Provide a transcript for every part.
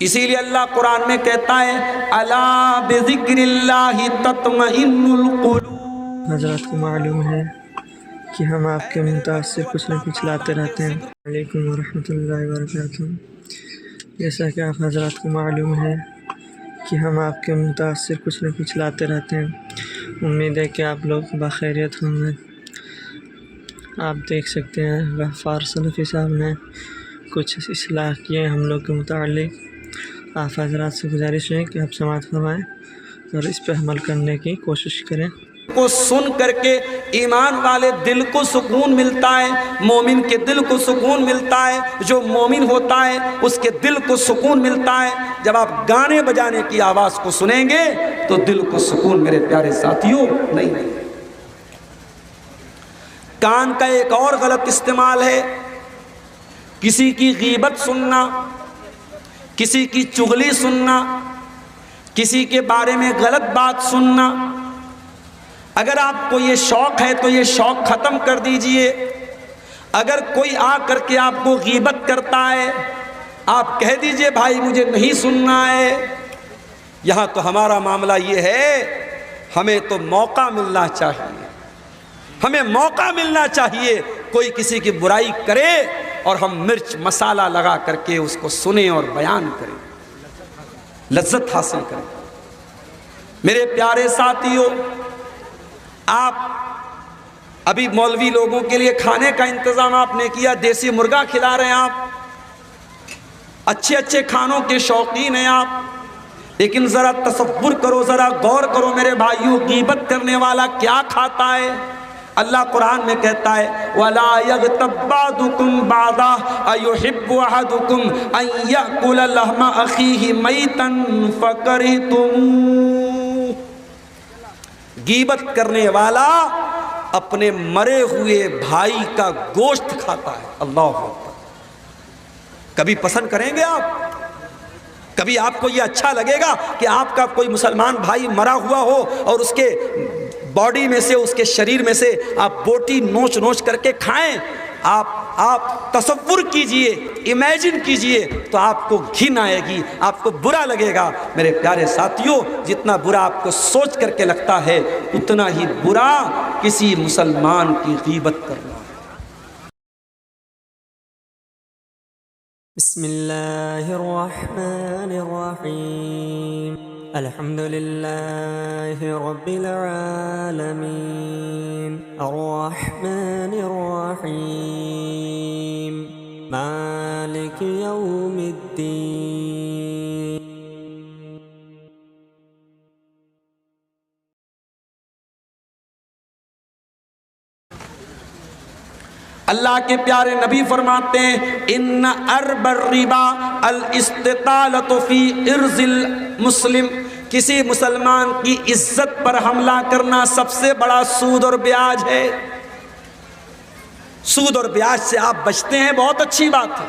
اسی لیے اللہ قرآن میں کہتا ہے الا بذکر اللہ تطمئن القلوب۔ حضرات کو معلوم ہے کہ ہم آپ کے متاثر کچھ نہ کچھ لاتے رہتے ہیں۔ علیکم ورحمۃ اللہ وبرکاتہ۔ جیسا کہ آپ حضرات کو معلوم ہے کہ ہم آپ کے متاثر کچھ نہ کچھ لاتے رہتے ہیں۔ امید ہے کہ آپ لوگ بخیریت ہوں گے۔ آپ دیکھ سکتے ہیں غفار سلفی صاحب نے کچھ اصلاح کیے ہم لوگ کے متعلق۔ آپ حضرات سے گزارش ہے کہ آپ سماعت فرمائیں اور اس پہ عمل کرنے کی کوشش کریں۔ کو سن کر کے ایمان والے دل کو سکون ملتا ہے، مومن کے دل کو سکون ملتا ہے، جو مومن ہوتا ہے اس کے دل کو سکون ملتا ہے۔ جب آپ گانے بجانے کی آواز کو سنیں گے تو دل کو سکون میرے پیارے ساتھیوں نہیں ملے۔ کان کا ایک اور غلط استعمال ہے کسی کی غیبت سننا، کسی کی چغلی سننا، کسی کے بارے میں غلط بات سننا۔ اگر آپ کو یہ شوق ہے تو یہ شوق ختم کر دیجئے۔ اگر کوئی آ کر کے آپ کو غیبت کرتا ہے آپ کہہ دیجئے بھائی مجھے نہیں سننا ہے۔ یہاں تو ہمارا معاملہ یہ ہے ہمیں تو موقع ملنا چاہیے، ہمیں موقع ملنا چاہیے۔ کوئی کسی کی برائی کرے اور ہم مرچ مسالہ لگا کر کے اس کو سنیں اور بیان کریں، لذت حاصل کریں۔ میرے پیارے ساتھیوں، آپ ابھی مولوی لوگوں کے لیے کھانے کا انتظام آپ نے کیا، دیسی مرغا کھلا رہے ہیں آپ، اچھے اچھے کھانوں کے شوقین ہیں آپ، لیکن ذرا تصور کرو، ذرا غور کرو میرے بھائیوں، غیبت کرنے والا کیا کھاتا ہے؟ اللہ قرآن میں کہتا ہے وَلَا يَغْتَبْ بَعْضُكُمْ بَعْضًا أَيُحِبُّ أَحَدُكُمْ أَن يَأْكُلَ لَحْمَ أَخِيهِ مَيْتًا فَكَرِهْتُمُوهُ۔ غیبت کرنے والا اپنے مرے ہوئے بھائی کا گوشت کھاتا ہے۔ اللہ اکبر۔ کبھی پسند کریں گے آپ؟ کبھی آپ کو یہ اچھا لگے گا کہ آپ کا کوئی مسلمان بھائی مرا ہوا ہو اور اس کے باڈی میں سے، اس کے شریر میں سے آپ بوٹی نوچ نوچ کر کے کھائیں؟ آپ تصور کیجئے، امیجن کیجئے تو آپ کو گھن آئے گی، آپ کو برا لگے گا۔ میرے پیارے ساتھیوں، جتنا برا آپ کو سوچ کر کے لگتا ہے اتنا ہی برا کسی مسلمان کی غیبت کرنا۔ بسم اللہ الرحمن الرحیم۔ الحمد للہ رب العالمین، الرحمن الرحیم، مالک یوم الدین۔ اللہ کے پیارے نبی فرماتے ہیں ان ارب الربا الاستطالۃ فی عرض المسلم، کسی مسلمان کی عزت پر حملہ کرنا سب سے بڑا سود اور بیاج ہے۔ سود اور بیاج سے آپ بچتے ہیں بہت اچھی بات ہے،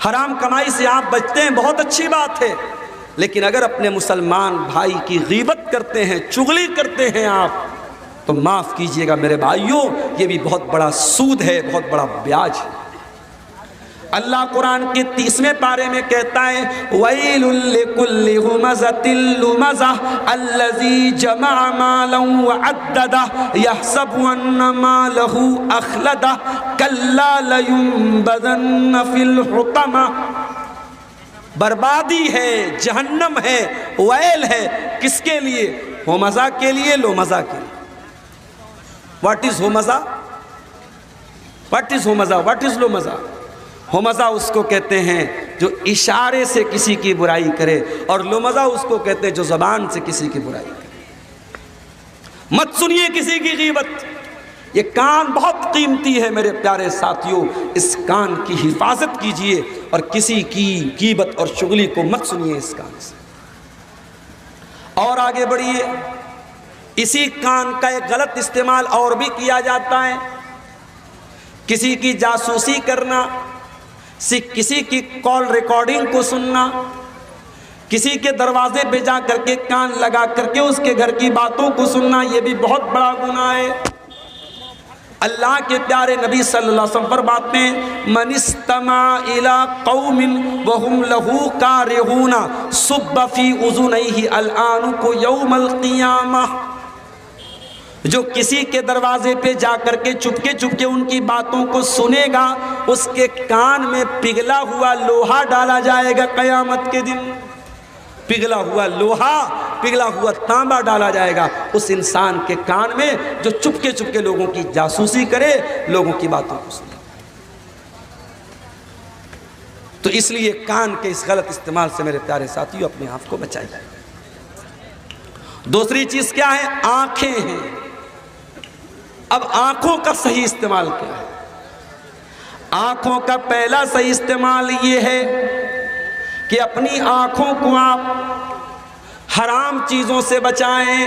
حرام کمائی سے آپ بچتے ہیں بہت اچھی بات ہے، لیکن اگر اپنے مسلمان بھائی کی غیبت کرتے ہیں، چغلی کرتے ہیں آپ، تو معاف کیجئے گا میرے بھائیوں، یہ بھی بہت بڑا سود ہے، بہت بڑا بیاج ہے۔ اللہ قرآن کے 30ویں پارے میں کہتا ہے وَيْلٌ لِكُلِّ هُمَزَةٍ لُمَزَةٍ الَّذِي جَمَعَ مَالًا وَعَدَّدَهُ يَحْسَبُ أَنَّ مَالَهُ أَخْلَدَهُ كَلَّا لَيُنبَذَنَّ فِي الْحُطَمَةِ۔ بربادی ہے، جہنم ہے، ویل ہے، کس کے لیے؟ ہومزہ کے لیے، لومزہ کے لیے۔ What is ہومزہ؟ What is ہومزہ؟ What is لومزہ؟ ہومزہ اس کو کہتے ہیں جو اشارے سے کسی کی برائی کرے، اور لومزہ اس کو کہتے ہیں جو زبان سے کسی کی برائی کرے۔ مت سنیے کسی کی غیبت، یہ کان بہت قیمتی ہے میرے پیارے ساتھیوں، اس کان کی حفاظت کیجئے اور کسی کی غیبت اور چغلی کو مت سنیے اس کان سے۔ اور آگے بڑھیے، اسی کان کا ایک غلط استعمال اور بھی کیا جاتا ہے، کسی کی جاسوسی کرنا، کسی کی کال ریکارڈنگ کو سننا، کسی کے دروازے پہ جا کر کے کان لگا کر کے اس کے گھر کی باتوں کو سننا، یہ بھی بہت بڑا گناہ ہے۔ اللہ کے پیارے نبی صلی اللہ علیہ وسلم فرماتے ہیں من استمع الى قوم وهم له کارہون صب فی اذنیہ العنق یوم القیامہ، جو کسی کے دروازے پہ جا کر کے چپکے ان کی باتوں کو سنے گا، اس کے کان میں پگھلا ہوا لوہا ڈالا جائے گا قیامت کے دن، پگھلا ہوا لوہا، پگھلا ہوا تانبا ڈالا جائے گا اس انسان کے کان میں جو چپکے لوگوں کی جاسوسی کرے، لوگوں کی باتوں کو سنے۔ تو اس لیے کان کے اس غلط استعمال سے میرے پیارے ساتھیوں اپنے آپ کو بچائیے۔ دوسری چیز کیا ہے؟ آنکھیں ہیں۔ اب آنکھوں کا صحیح استعمال کیا ہے؟ آنکھوں کا پہلا صحیح استعمال یہ ہے کہ اپنی آنکھوں کو آپ حرام چیزوں سے بچائیں،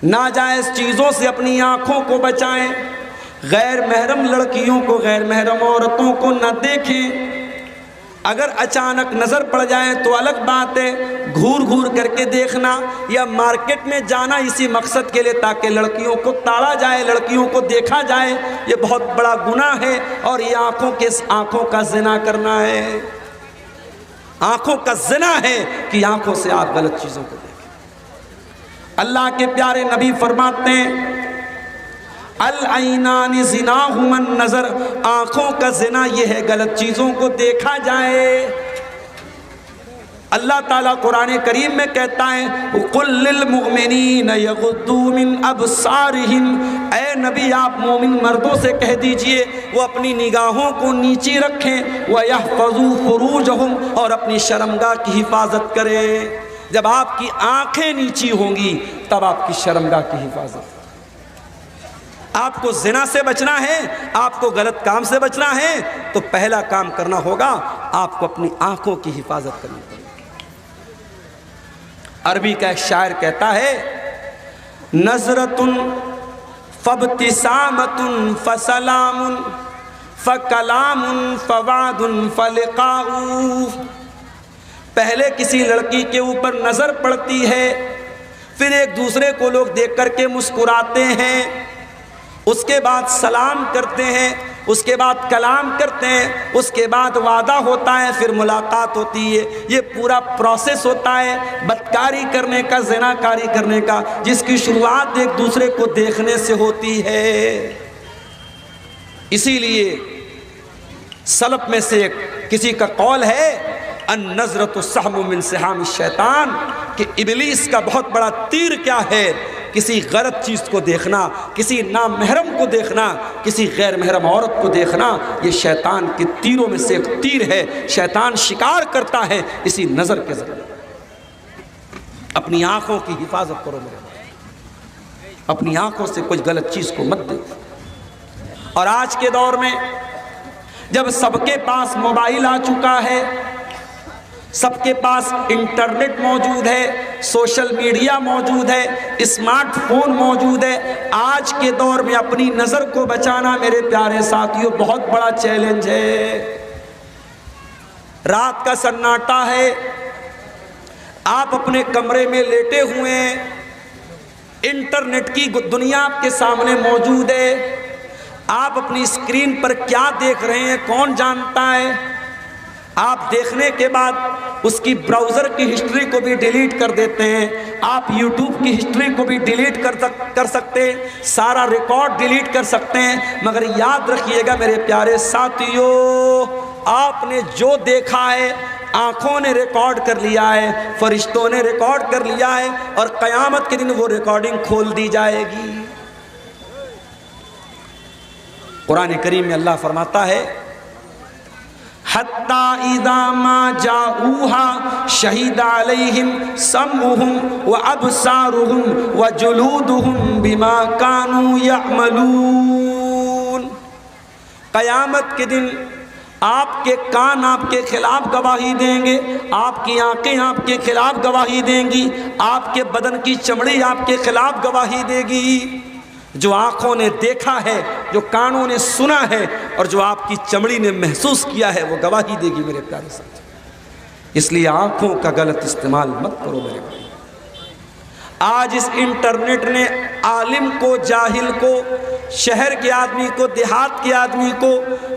ناجائز چیزوں سے اپنی آنکھوں کو بچائیں، غیر محرم لڑکیوں کو، غیر محرم عورتوں کو نہ دیکھیں۔ اگر اچانک نظر پڑ جائے تو الگ بات ہے، گھور کر کے دیکھنا یا مارکیٹ میں جانا اسی مقصد کے لیے تاکہ لڑکیوں کو تاڑا جائے، لڑکیوں کو دیکھا جائے، یہ بہت بڑا گناہ ہے، اور یہ آنکھوں کا زنا کرنا ہے۔ آنکھوں کا زنا ہے کہ آنکھوں سے آپ غلط چیزوں کو دیکھیں۔ اللہ کے پیارے نبی فرماتے ہیں العینان زناہما النظر، آنکھوں کا زنا یہ ہے غلط چیزوں کو دیکھا جائے۔ اللہ تعالیٰ قرآن کریم میں کہتا ہے قُلْ لِلْمُؤْمِنِينَ يَغُضُّوا مِنْ أَبْصَارِهِمْ، اے نبی آپ مومن مردوں سے کہہ دیجئے وہ اپنی نگاہوں کو نیچی رکھیں، وَيَحْفَظُوا فُرُوجَهُمْ، اور اپنی شرمگاہ کی حفاظت کریں۔ جب آپ کی آنکھیں نیچی ہوں گی تب آپ کی شرمگاہ کی حفاظت۔ آپ کو زنا سے بچنا ہے، آپ کو غلط کام سے بچنا ہے، تو پہلا کام کرنا ہوگا آپ کو اپنی آنکھوں کی حفاظت کرنی ہوگی۔ عربی کا ایک شاعر کہتا ہے نظرۃ فابتسامۃ فسلام فکلام فوعد فلقاء، پہلے کسی لڑکی کے اوپر نظر پڑتی ہے، پھر ایک دوسرے کو لوگ دیکھ کر کے مسکراتے ہیں، اس کے بعد سلام کرتے ہیں، اس کے بعد کلام کرتے ہیں، اس کے بعد وعدہ ہوتا ہے، پھر ملاقات ہوتی ہے۔ یہ پورا پروسیس ہوتا ہے بدکاری کرنے کا، زناکاری کرنے کا، جس کی شروعات ایک دوسرے کو دیکھنے سے ہوتی ہے۔ اسی لیے سلف میں سے کسی کا قول ہے النظرۃ سہم من سہام الشیطان، کہ ابلیس کا بہت بڑا تیر کیا ہے؟ کسی غلط چیز کو دیکھنا، کسی نامحرم کو دیکھنا، کسی غیر محرم عورت کو دیکھنا، یہ شیطان کے تیروں میں سے ایک تیر ہے۔ شیطان شکار کرتا ہے اسی نظر کے ذریعے۔ اپنی آنکھوں کی حفاظت کرو میرے بھائی، اپنی آنکھوں سے کچھ غلط چیز کو مت دیکھو۔ اور آج کے دور میں جب سب کے پاس موبائل آ چکا ہے، سب کے پاس انٹرنیٹ موجود ہے، سوشل میڈیا موجود ہے، اسمارٹ فون موجود ہے، آج کے دور میں اپنی نظر کو بچانا میرے پیارے ساتھیوں بہت بڑا چیلنج ہے۔ رات کا سناٹا ہے، آپ اپنے کمرے میں لیٹے ہوئے ہیں، انٹرنیٹ کی دنیا آپ کے سامنے موجود ہے، آپ اپنی اسکرین پر کیا دیکھ رہے ہیں کون جانتا ہے؟ آپ دیکھنے کے بعد اس کی براؤزر کی ہسٹری کو بھی ڈیلیٹ کر دیتے ہیں، آپ یوٹیوب کی ہسٹری کو بھی ڈیلیٹ کر سکتے ہیں، سارا ریکارڈ ڈیلیٹ کر سکتے ہیں، مگر یاد رکھیے گا میرے پیارے ساتھیوں، آپ نے جو دیکھا ہے آنکھوں نے ریکارڈ کر لیا ہے، فرشتوں نے ریکارڈ کر لیا ہے، اور قیامت کے دن وہ ریکارڈنگ کھول دی جائے گی۔ قرآن کریم میں اللہ فرماتا ہے حَتَّى إِذَا مَا جَاءُوهَا شَهِدَ عَلَيْهِمْ سَمْعُهُمْ وَأَبْصَارُهُمْ وَجُلُودُهُمْ بِمَا كَانُوا يَعْمَلُونَ، قیامت کے دن آپ کے کان آپ کے خلاف گواہی دیں گے، آپ کی آنکھیں آپ کے خلاف گواہی دیں گی، آپ کے بدن کی چمڑی آپ کے خلاف گواہی دے گی۔ جو آنکھوں نے دیکھا ہے، جو کانوں نے سنا ہے، اور جو آپ کی چمڑی نے محسوس کیا ہے، وہ گواہی دے گی میرے پیارے ساتھی۔ اس لیے آنکھوں کا غلط استعمال مت کرو میرے بھائی۔ آج اس انٹرنیٹ نے عالم کو جاہل کو، شہر کے آدمی کو دیہات کے آدمی کو،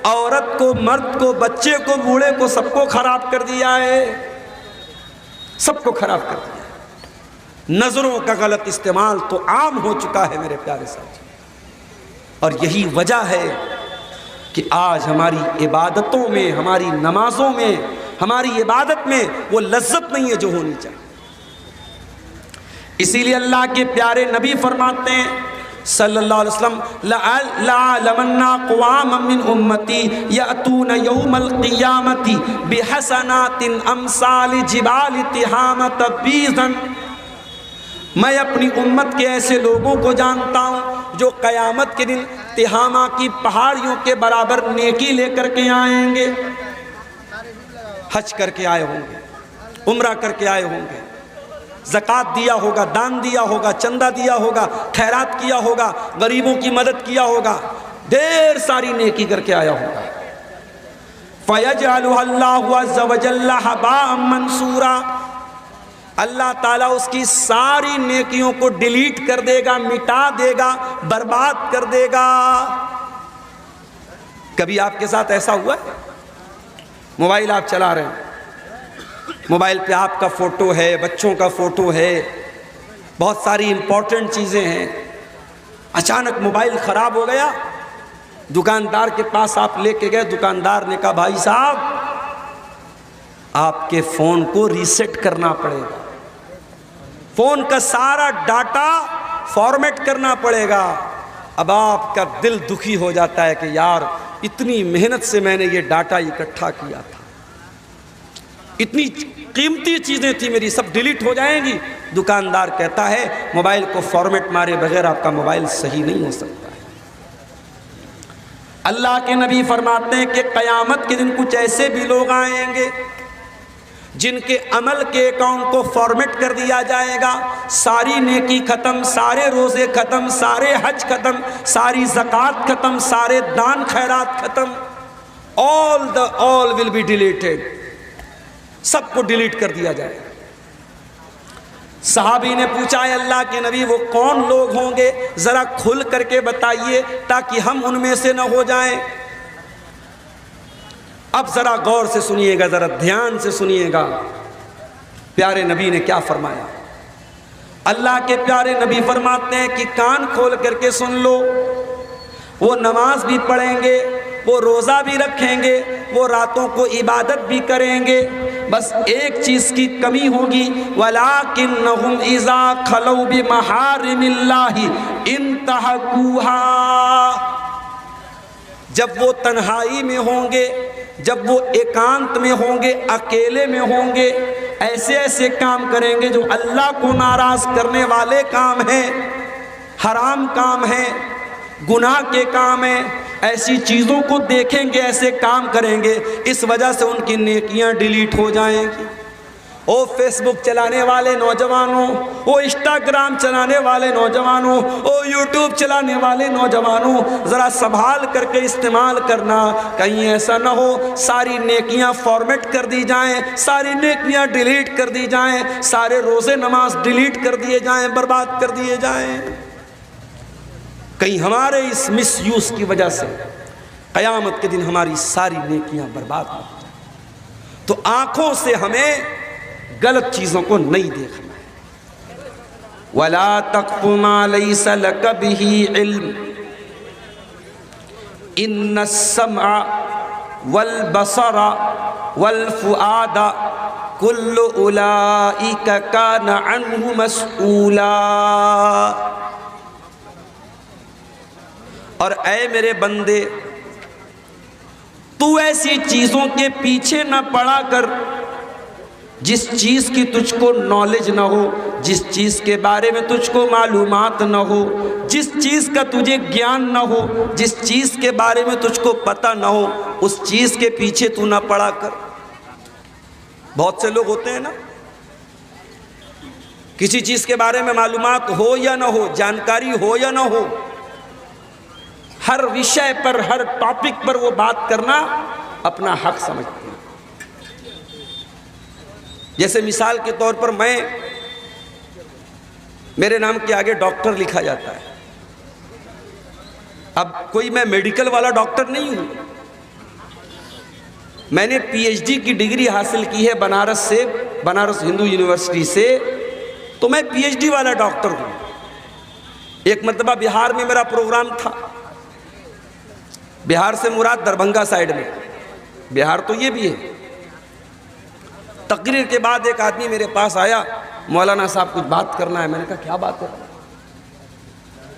عورت کو مرد کو، بچے کو بوڑھے کو، سب کو خراب کر دیا ہے، سب کو خراب کر دیا ہے۔ نظروں کا غلط استعمال تو عام ہو چکا ہے میرے پیارے ساتھی، اور یہی وجہ ہے کہ آج ہماری عبادتوں میں، ہماری نمازوں میں، ہماری عبادت میں وہ لذت نہیں ہے جو ہونی چاہیے۔ اسی لیے اللہ کے پیارے نبی فرماتے ہیں صلی اللہ علیہ وسلم، لَعَلَمَنَّ قُوَامًا مِّنْ أُمَّتِي يَأْتُونَ يَوْمَ الْقِيَامَةِ بِحَسَنَاتٍ أَمْثَالِ جِبَالِ تِہَامَةَ بِيضًا۔ میں اپنی امت کے ایسے لوگوں کو جانتا ہوں جو قیامت کے دن تہامہ کی پہاڑیوں کے برابر نیکی لے کر کے آئیں گے، حج کر کے آئے ہوں گے، عمرہ کر کے آئے ہوں گے، زکوٰۃ دیا ہوگا، دان دیا ہوگا، چندہ دیا ہوگا، خیرات کیا ہوگا، غریبوں کی مدد کیا ہوگا، ڈھیر ساری نیکی کر کے آیا ہوگا۔ فَيَجْعَلُهَا اللَّهُ عَزَّ وَجَلَّ هَبَاءً مَنْثُورًا، اللہ تعالیٰ اس کی ساری نیکیوں کو ڈیلیٹ کر دے گا، مٹا دے گا، برباد کر دے گا۔ کبھی آپ کے ساتھ ایسا ہوا ہے؟ موبائل آپ چلا رہے ہیں، موبائل پہ آپ کا فوٹو ہے، بچوں کا فوٹو ہے، بہت ساری امپورٹنٹ چیزیں ہیں، اچانک موبائل خراب ہو گیا، دکاندار کے پاس آپ لے کے گئے، دکاندار نے کہا بھائی صاحب آپ کے فون کو ریسیٹ کرنا پڑے گا، فون کا سارا ڈاٹا فارمیٹ کرنا پڑے گا۔ اب آپ کا دل دکھی ہو جاتا ہے کہ یار اتنی محنت سے میں نے یہ ڈاٹا اکٹھا کیا تھا، اتنی قیمتی چیزیں تھیں میری، سب ڈیلیٹ ہو جائیں گی۔ دکاندار کہتا ہے موبائل کو فارمیٹ مارے بغیر آپ کا موبائل صحیح نہیں ہو سکتا ہے۔ اللہ کے نبی فرماتے ہیں کہ قیامت کے دن کچھ ایسے بھی لوگ آئیں گے جن کے عمل کے اکاؤنٹ کو فارمیٹ کر دیا جائے گا، ساری نیکی ختم، سارے روزے ختم، سارے حج ختم، ساری زکوٰۃ ختم، سارے دان خیرات ختم، all will be deleted، سب کو ڈیلیٹ کر دیا جائے گا۔ صحابی نے پوچھا ہے اللہ کے نبی وہ کون لوگ ہوں گے، ذرا کھل کر کے بتائیے تاکہ ہم ان میں سے نہ ہو جائیں۔ اب ذرا غور سے سنیے گا، ذرا دھیان سے سنیے گا، پیارے نبی نے کیا فرمایا۔ اللہ کے پیارے نبی فرماتے ہیں کہ کان کھول کر کے سن لو، وہ نماز بھی پڑھیں گے، وہ روزہ بھی رکھیں گے، وہ راتوں کو عبادت بھی کریں گے، بس ایک چیز کی کمی ہوگی، وَلَٰكِنَّهُمْ إِذَا خَلَوْا بِمَحَارِمِ اللَّهِ انتهكوها، جب وہ تنہائی میں ہوں گے، جب وہ ایکانت میں ہوں گے، اکیلے میں ہوں گے، ایسے ایسے کام کریں گے جو اللہ کو ناراض کرنے والے کام ہیں، حرام کام ہیں، گناہ کے کام ہیں، ایسی چیزوں کو دیکھیں گے، ایسے کام کریں گے، اس وجہ سے ان کی نیکیاں ڈیلیٹ ہو جائیں گی۔ او فیس بک چلانے والے نوجوانوں، او انسٹاگرام چلانے والے نوجوانوں، او یوٹیوب چلانے والے نوجوانوں، ذرا سنبھال کر کے استعمال کرنا، کہیں ایسا نہ ہو ساری نیکیاں فارمیٹ کر دی جائیں، ساری نیکیاں ڈیلیٹ کر دی جائیں، سارے روزے نماز ڈیلیٹ کر دیے جائیں، برباد کر دیے جائیں، کہیں ہمارے اس مس یوز کی وجہ سے قیامت کے دن ہماری ساری نیکیاں برباد ہو جائیں۔ تو آنکھوں سے ہمیں غلط چیزوں کو نہیں دیکھنا ہے۔ وَلَا تَقْفُ مَا لَيْسَ لَكَ بِهِ عِلْمٌ إِنَّ السَّمْعَ وَالْبَصَرَ وَالْفُؤَادَ كُلُّ أُولَئِكَ كَانَ عَنْهُ مَسْئُولًا۔ اور اے میرے بندے، تو ایسی چیزوں کے پیچھے نہ پڑا کر جس چیز کی تجھ کو نالج نہ ہو، جس چیز کے بارے میں تجھ کو معلومات نہ ہو، جس چیز کا تجھے گیان نہ ہو، جس چیز کے بارے میں تجھ کو پتہ نہ ہو، اس چیز کے پیچھے تو نہ پڑا کر۔ بہت سے لوگ ہوتے ہیں نا، کسی چیز کے بارے میں معلومات ہو یا نہ ہو، جانکاری ہو یا نہ ہو، ہر وشے پر، ہر ٹاپک پر وہ بات کرنا اپنا حق سمجھتے ہیں۔ جیسے مثال کے طور پر میں میرے نام کے آگے ڈاکٹر لکھا جاتا ہے۔ اب کوئی میں میڈیکل والا ڈاکٹر نہیں ہوں، میں نے پی ایچ ڈی کی ڈگری حاصل کی ہے بنارس سے، بنارس ہندو یونیورسٹی سے، تو میں پی ایچ ڈی والا ڈاکٹر ہوں۔ ایک مرتبہ بہار میں میرا پروگرام تھا، بہار سے مراد دربھنگا سائیڈ میں، بہار تو یہ بھی ہے۔ تقریر کے بعد ایک آدمی میرے پاس آیا، مولانا صاحب کچھ بات کرنا ہے۔ میں نے کہا کیا بات کرنا ہے؟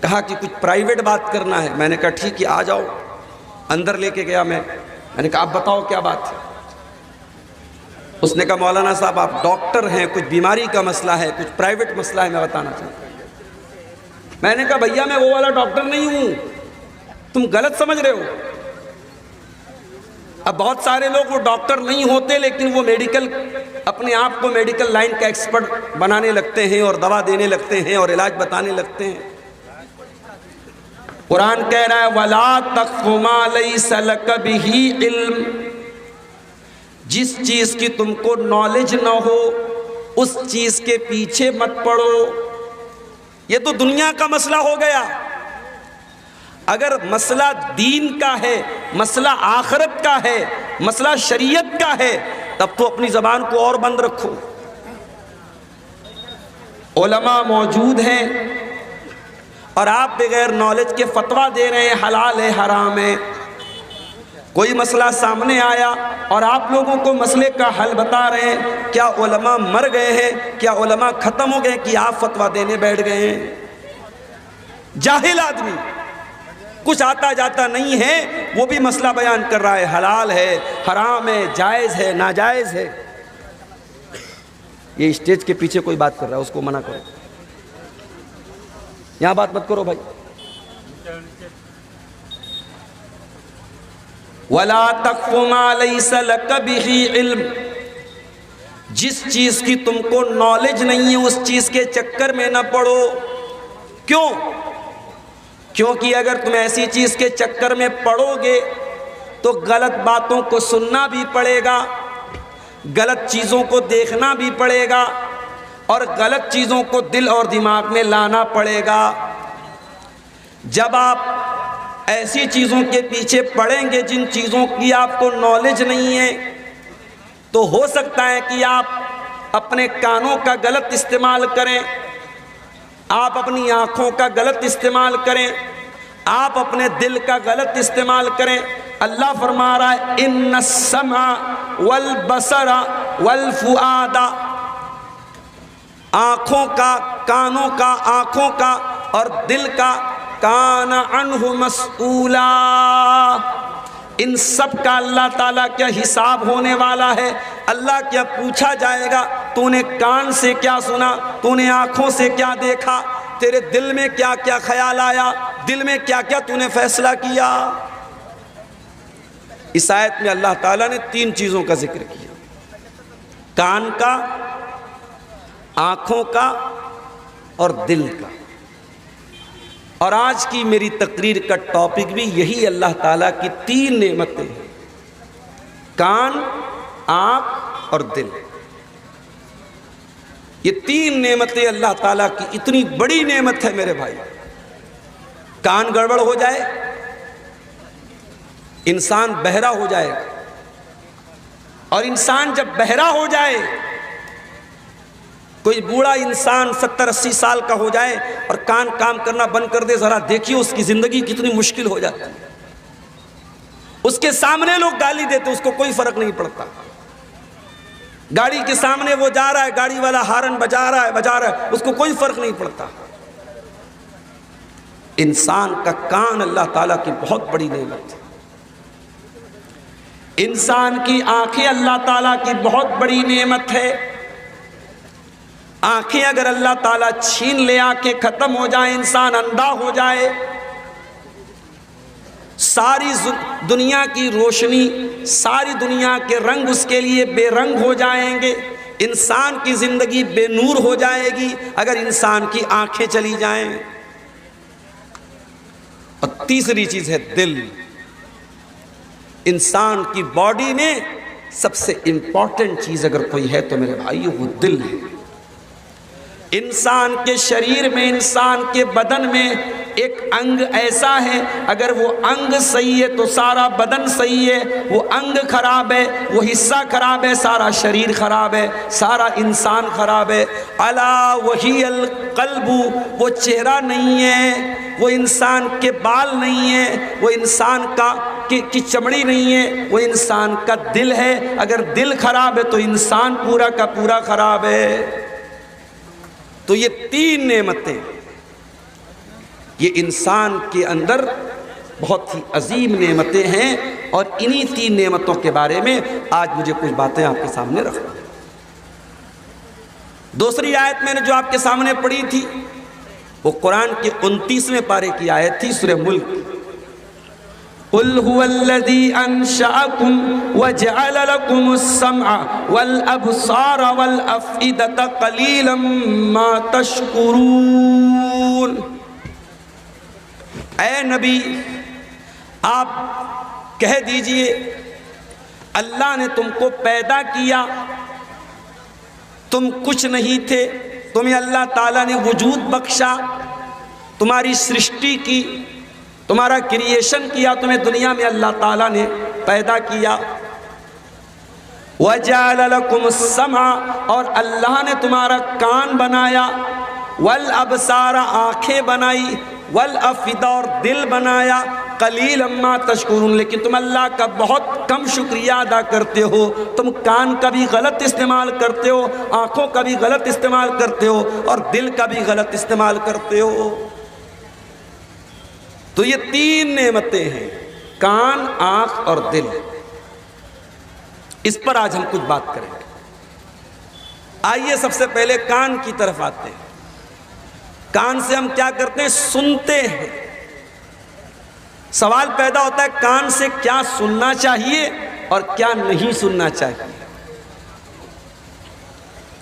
کہا کہ کچھ پرائیویٹ بات کرنا ہے۔ میں نے کہا ٹھیک ہے آ جاؤ۔ اندر لے کے گیا میں نے کہا آپ بتاؤ کیا بات ہے؟ اس نے کہا مولانا صاحب آپ ڈاکٹر ہیں، کچھ بیماری کا مسئلہ ہے، کچھ پرائیویٹ مسئلہ ہے، میں بتانا چاہتا ہوں۔ میں نے کہا بھیا میں وہ والا ڈاکٹر نہیں ہوں، تم غلط سمجھ رہے ہو۔ اب بہت سارے لوگ وہ ڈاکٹر نہیں ہوتے لیکن وہ میڈیکل، اپنے آپ کو میڈیکل لائن کا ایکسپرٹ بنانے لگتے ہیں اور دوا دینے لگتے ہیں اور علاج بتانے لگتے ہیں۔ قرآن کہہ رہا ہے وَلَا تَقْفُ مَا لَيْسَ لَكَ بِهِ عِلْمٍ، جس چیز کی تم کو نالج نہ ہو اس چیز کے پیچھے مت پڑو۔ یہ تو دنیا کا مسئلہ ہو گیا۔ اگر مسئلہ دین کا ہے، مسئلہ آخرت کا ہے، مسئلہ شریعت کا ہے، تب تو اپنی زبان کو اور بند رکھو۔ علماء موجود ہیں اور آپ بغیر نالج کے فتویٰ دے رہے ہیں حلال ہے حرام ہے۔ کوئی مسئلہ سامنے آیا اور آپ لوگوں کو مسئلے کا حل بتا رہے ہیں، کیا علماء مر گئے ہیں؟ کیا علماء ختم ہو گئے کہ آپ فتویٰ دینے بیٹھ گئے ہیں؟ جاہل آدمی کچھ آتا جاتا نہیں ہے، وہ بھی مسئلہ بیان کر رہا ہے، حلال ہے حرام ہے جائز ہے ناجائز ہے۔ یہ اسٹیج کے پیچھے کوئی بات کر رہا ہے، اس کو منع کرو، یہاں بات مت کرو بھائی۔ وَلَا تَقْفُ مَا لَيْسَ لَكَ بِهِ عِلْمٍ، جس چیز کی تم کو نالج نہیں ہے اس چیز کے چکر میں نہ پڑو۔ کیوں؟ کیونکہ اگر تم ایسی چیز کے چکر میں پڑو گے تو غلط باتوں کو سننا بھی پڑے گا، غلط چیزوں کو دیکھنا بھی پڑے گا اور غلط چیزوں کو دل اور دماغ میں لانا پڑے گا۔ جب آپ ایسی چیزوں کے پیچھے پڑیں گے جن چیزوں کی آپ کو نالج نہیں ہے تو ہو سکتا ہے کہ آپ اپنے کانوں کا غلط استعمال کریں، آپ اپنی آنکھوں کا غلط استعمال کریں، آپ اپنے دل کا غلط استعمال کریں۔ اللہ فرما رہا ہے ان السمع والبصر والفؤاد، آنکھوں کا، کانوں کا، آنکھوں کا اور دل کا، کان عنہ مسئولا، ان سب کا اللہ تعالیٰ کیا حساب ہونے والا ہے۔ اللہ کیا پوچھا جائے گا تو نے کان سے کیا سنا، تو نے آنکھوں سے کیا دیکھا، تیرے دل میں کیا کیا خیال آیا، دل میں کیا کیا تو نے فیصلہ کیا۔ اس آیت میں اللہ تعالیٰ نے 3 چیزوں کا ذکر کیا، کان کا، آنکھوں کا اور دل کا۔ اور آج کی میری تقریر کا ٹاپک بھی یہی اللہ تعالیٰ کی 3 نعمتیں ہیں، کان، آنکھ اور دل۔ یہ 3 نعمتیں اللہ تعالیٰ کی اتنی بڑی نعمت ہے میرے بھائی۔ کان گڑبڑ ہو جائے انسان بہرا ہو جائے گا، اور انسان جب بہرا ہو جائے، کوئی بوڑھا انسان 70-80 سال کا ہو جائے اور کان کام کرنا بند کر دے، ذرا دیکھیے اس کی زندگی کتنی مشکل ہو جاتی ہے۔ اس کے سامنے لوگ گالی دیتے اس کو کوئی فرق نہیں پڑتا، گاڑی کے سامنے وہ جا رہا ہے، گاڑی والا ہارن بجا رہا ہے، اس کو کوئی فرق نہیں پڑتا۔ انسان کا کان اللہ تعالیٰ کی بہت بڑی نعمت ہے، انسان کی آنکھیں اللہ تعالیٰ کی بہت بڑی نعمت ہے۔ آنکھیں اگر اللہ تعالیٰ چھین لے، آنکھیں ختم ہو جائیں، انسان اندھا ہو جائے، ساری دنیا کی روشنی، ساری دنیا کے رنگ اس کے لیے بے رنگ ہو جائیں گے، انسان کی زندگی بے نور ہو جائے گی اگر انسان کی آنکھیں چلی جائیں۔ اور تیسری چیز ہے دل۔ انسان کی باڈی میں سب سے امپورٹنٹ چیز اگر کوئی ہے تو میرے بھائیو وہ دل ہے۔ انسان کے شریر میں، انسان کے بدن میں ایک انگ ایسا ہے، اگر وہ انگ صحیح ہے تو سارا بدن صحیح ہے، وہ انگ خراب ہے، وہ حصہ خراب ہے، سارا شریر خراب ہے، سارا انسان خراب ہے۔ الا وہی القلب، وہ چہرہ نہیں ہے، وہ انسان کے بال نہیں ہے، وہ انسان کی چمڑی نہیں ہے، وہ انسان کا دل ہے۔ اگر دل خراب ہے تو انسان پورا کا پورا خراب ہے۔ تو یہ تین نعمتیں یہ انسان کے اندر بہت ہی عظیم نعمتیں ہیں، اور انہی تین نعمتوں کے بارے میں آج مجھے کچھ باتیں آپ کے سامنے رکھنا ہے۔ دوسری آیت میں نے جو آپ کے سامنے پڑھی تھی وہ قرآن کے 29ویں پارے کی آیت تھی، سورہ ملک۔ قُلْ هُوَ الَّذِي أَنشَأَكُمْ وَجَعَلَ لَكُمُ السَّمْعَ وَالْأَبْصَارَ وَالْأَفْئِدَةَ قَلِيلًا مَا تَشْكُرُونَ۔ اے نبی آپ کہہ دیجئے اللہ نے تم کو پیدا کیا، تم کچھ نہیں تھے، تمہیں اللہ تعالیٰ نے وجود بخشا، تمہاری سرشٹی کی، تمہارا کریشن کیا، تمہیں دنیا میں اللہ تعالیٰ نے پیدا کیا۔ وَجَعَلَ لَكُمُ السَّمْعَ، اور اللہ نے تمہارا کان بنایا، وَالْأَبْصَارَ آنکھیں بنائی، وَالْأَفْئِدَةَ اور دل بنایا، قَلِيلًا مَا تَشْكُرُونَ، لیکن تم اللہ کا بہت کم شکریہ ادا کرتے ہو۔ تم کان کا بھی غلط استعمال کرتے ہو، آنکھوں کا بھی غلط استعمال کرتے ہو، اور دل کا بھی غلط استعمال کرتے ہو۔ تو یہ تین نعمتیں ہیں، کان، آنکھ اور دل۔ اس پر آج ہم کچھ بات کریں گے۔ آئیے سب سے پہلے کان کی طرف آتے ہیں۔ کان سے ہم کیا کرتے ہیں؟ سنتے ہیں۔ سوال پیدا ہوتا ہے کان سے کیا سننا چاہیے اور کیا نہیں سننا چاہیے۔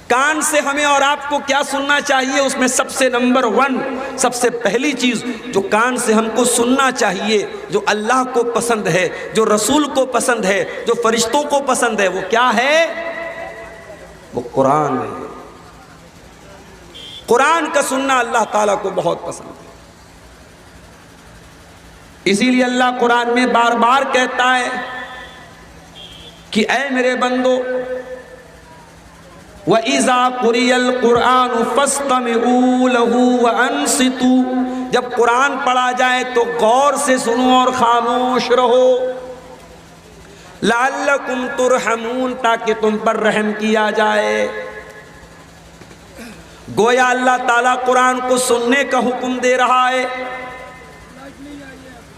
کان سے ہمیں اور آپ کو کیا سننا چاہیے؟ اس میں سب سے نمبر 1، سب سے پہلی چیز جو کان سے ہم کو سننا چاہیے، جو اللہ کو پسند ہے، جو رسول کو پسند ہے، جو فرشتوں کو پسند ہے، وہ کیا ہے؟ وہ قرآن ہے۔ قرآن کا سننا اللہ تعالیٰ کو بہت پسند ہے۔ اسی لیے اللہ قرآن میں بار بار کہتا ہے کہ اے میرے بندو، وَإِذَا قُرِئَ الْقُرْآنُ فَاسْتَمِعُوا لَهُ وَأَنصِتُوا، جب قرآن پڑھا جائے تو غور سے سنو اور خاموش رہو۔ لَعَلَّكُمْ تُرْحَمُونَ، تاکہ تم پر رحم کیا جائے۔ گویا اللہ تعالیٰ قرآن کو سننے کا حکم دے رہا ہے۔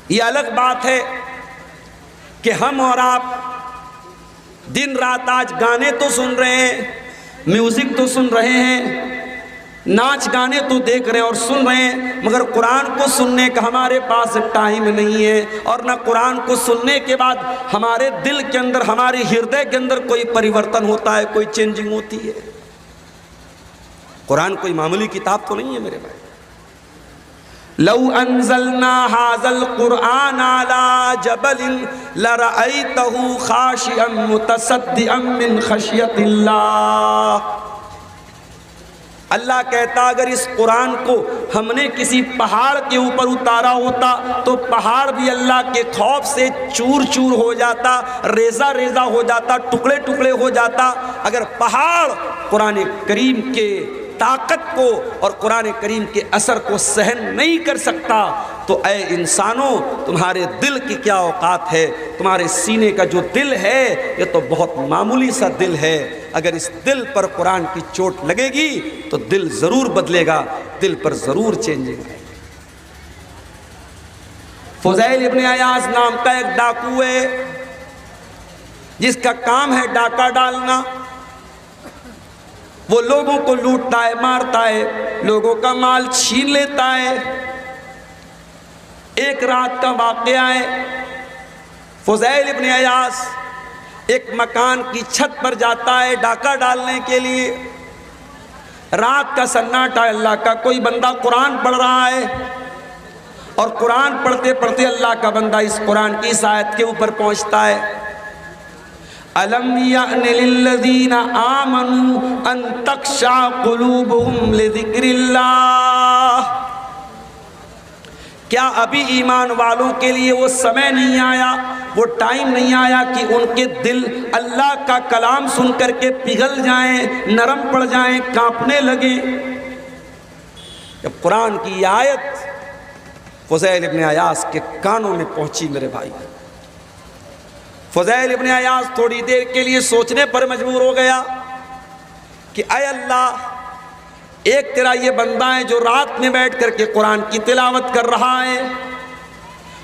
یہ الگ بات ہے کہ ہم اور آپ دن رات آج گانے تو سن رہے ہیں، میوزک تو سن رہے ہیں، ناچ گانے تو دیکھ رہے ہیں اور سن رہے ہیں، مگر قرآن کو سننے کا ہمارے پاس ٹائم نہیں ہے، اور نہ قرآن کو سننے کے بعد ہمارے دل کے اندر، ہمارے ہردے کے اندر کوئی پریورتن ہوتا ہے، کوئی چینجنگ ہوتی ہے۔ قرآن کوئی معمولی کتاب تو نہیں ہے میرے بھائی۔ لو انزلنا هذا القرآن على جبل لرأيته خاشعا متصدعا من خشية اللہ۔ اللہ کہتا اگر اس قرآن کو ہم نے کسی پہاڑ کے اوپر اتارا ہوتا تو پہاڑ بھی اللہ کے خوف سے چور چور ہو جاتا، ریزہ ریزہ ہو جاتا، ٹکڑے ٹکڑے ہو جاتا۔ اگر پہاڑ قرآن کریم کے طاقت کو اور قرآن کریم کے اثر کو سہن نہیں کر سکتا تو اے انسانوں، تمہارے دل کی کیا اوقات ہے؟ تمہارے سینے کا جو دل ہے یہ تو بہت معمولی سا دل ہے۔ اگر اس دل پر قرآن کی چوٹ لگے گی تو دل ضرور بدلے گا، دل پر ضرور چینجنگ ہے۔ فضیل ابن عیاض نام کا ایک ڈاکو ہے جس کا کام ہے ڈاکہ ڈالنا۔ وہ لوگوں کو لوٹتا ہے، مارتا ہے، لوگوں کا مال چھین لیتا ہے۔ ایک رات کا واقعہ ہے، فضیل ابن عیاض ایک مکان کی چھت پر جاتا ہے ڈاکہ ڈالنے کے لیے۔ رات کا سناٹا، اللہ کا کوئی بندہ قرآن پڑھ رہا ہے، اور قرآن پڑھتے پڑھتے اللہ کا بندہ اس قرآن کی اس آیت کے اوپر پہنچتا ہے۔ الم یأن للذین آمنوا ان تخشع قلوبهم لذکر اللہ، کیا ابھی ایمان والوں کے لیے وہ سمے نہیں آیا، وہ ٹائم نہیں آیا کہ ان کے دل اللہ کا کلام سن کر کے پگھل جائیں، نرم پڑ جائیں، کانپنے لگیں؟ جب قرآن کی یہ آیت فضیل ابن عیاض کے کانوں میں پہنچی میرے بھائی، فضیل ابن عیاض تھوڑی دیر کے لیے سوچنے پر مجبور ہو گیا کہ اے اللہ، ایک تیرا یہ بندہ ہے جو رات میں بیٹھ کر کے قرآن کی تلاوت کر رہا ہے،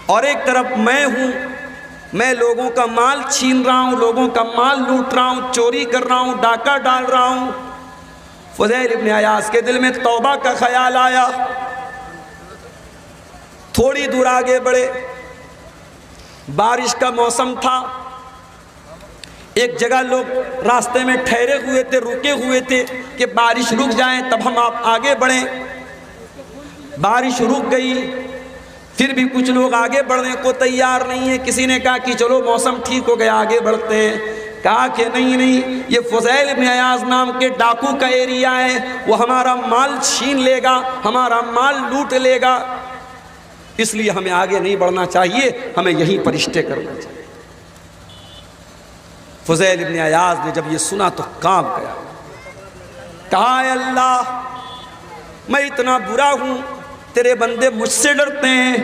اور ایک طرف میں ہوں، میں لوگوں کا مال چھین رہا ہوں، لوگوں کا مال لوٹ رہا ہوں، چوری کر رہا ہوں، ڈاکہ ڈال رہا ہوں۔ فضیل ابن عیاض کے دل میں توبہ کا خیال آیا، تھوڑی دور آگے بڑھے، بارش کا موسم تھا، ایک جگہ لوگ راستے میں ٹھہرے ہوئے تھے، رکے ہوئے تھے کہ بارش رک جائیں تب ہم آپ آگے بڑھیں۔ بارش رک گئی، پھر بھی کچھ لوگ آگے بڑھنے کو تیار نہیں ہیں۔ کسی نے کہا کہ چلو موسم ٹھیک ہو گیا آگے بڑھتے ہیں، کہا کہ نہیں، یہ فضیل ابن عیاض نام کے ڈاکو کا ایریا ہے، وہ ہمارا مال چھین لے گا، ہمارا مال لوٹ لے گا، اس لیے ہمیں آگے نہیں بڑھنا چاہیے، ہمیں یہیں پر اسٹے کرنا چاہیے۔ فضیل ابن عیاض نے جب یہ سنا تو کانپ گیا، کہا اے اللہ، میں اتنا برا ہوں، تیرے بندے مجھ سے ڈرتے ہیں،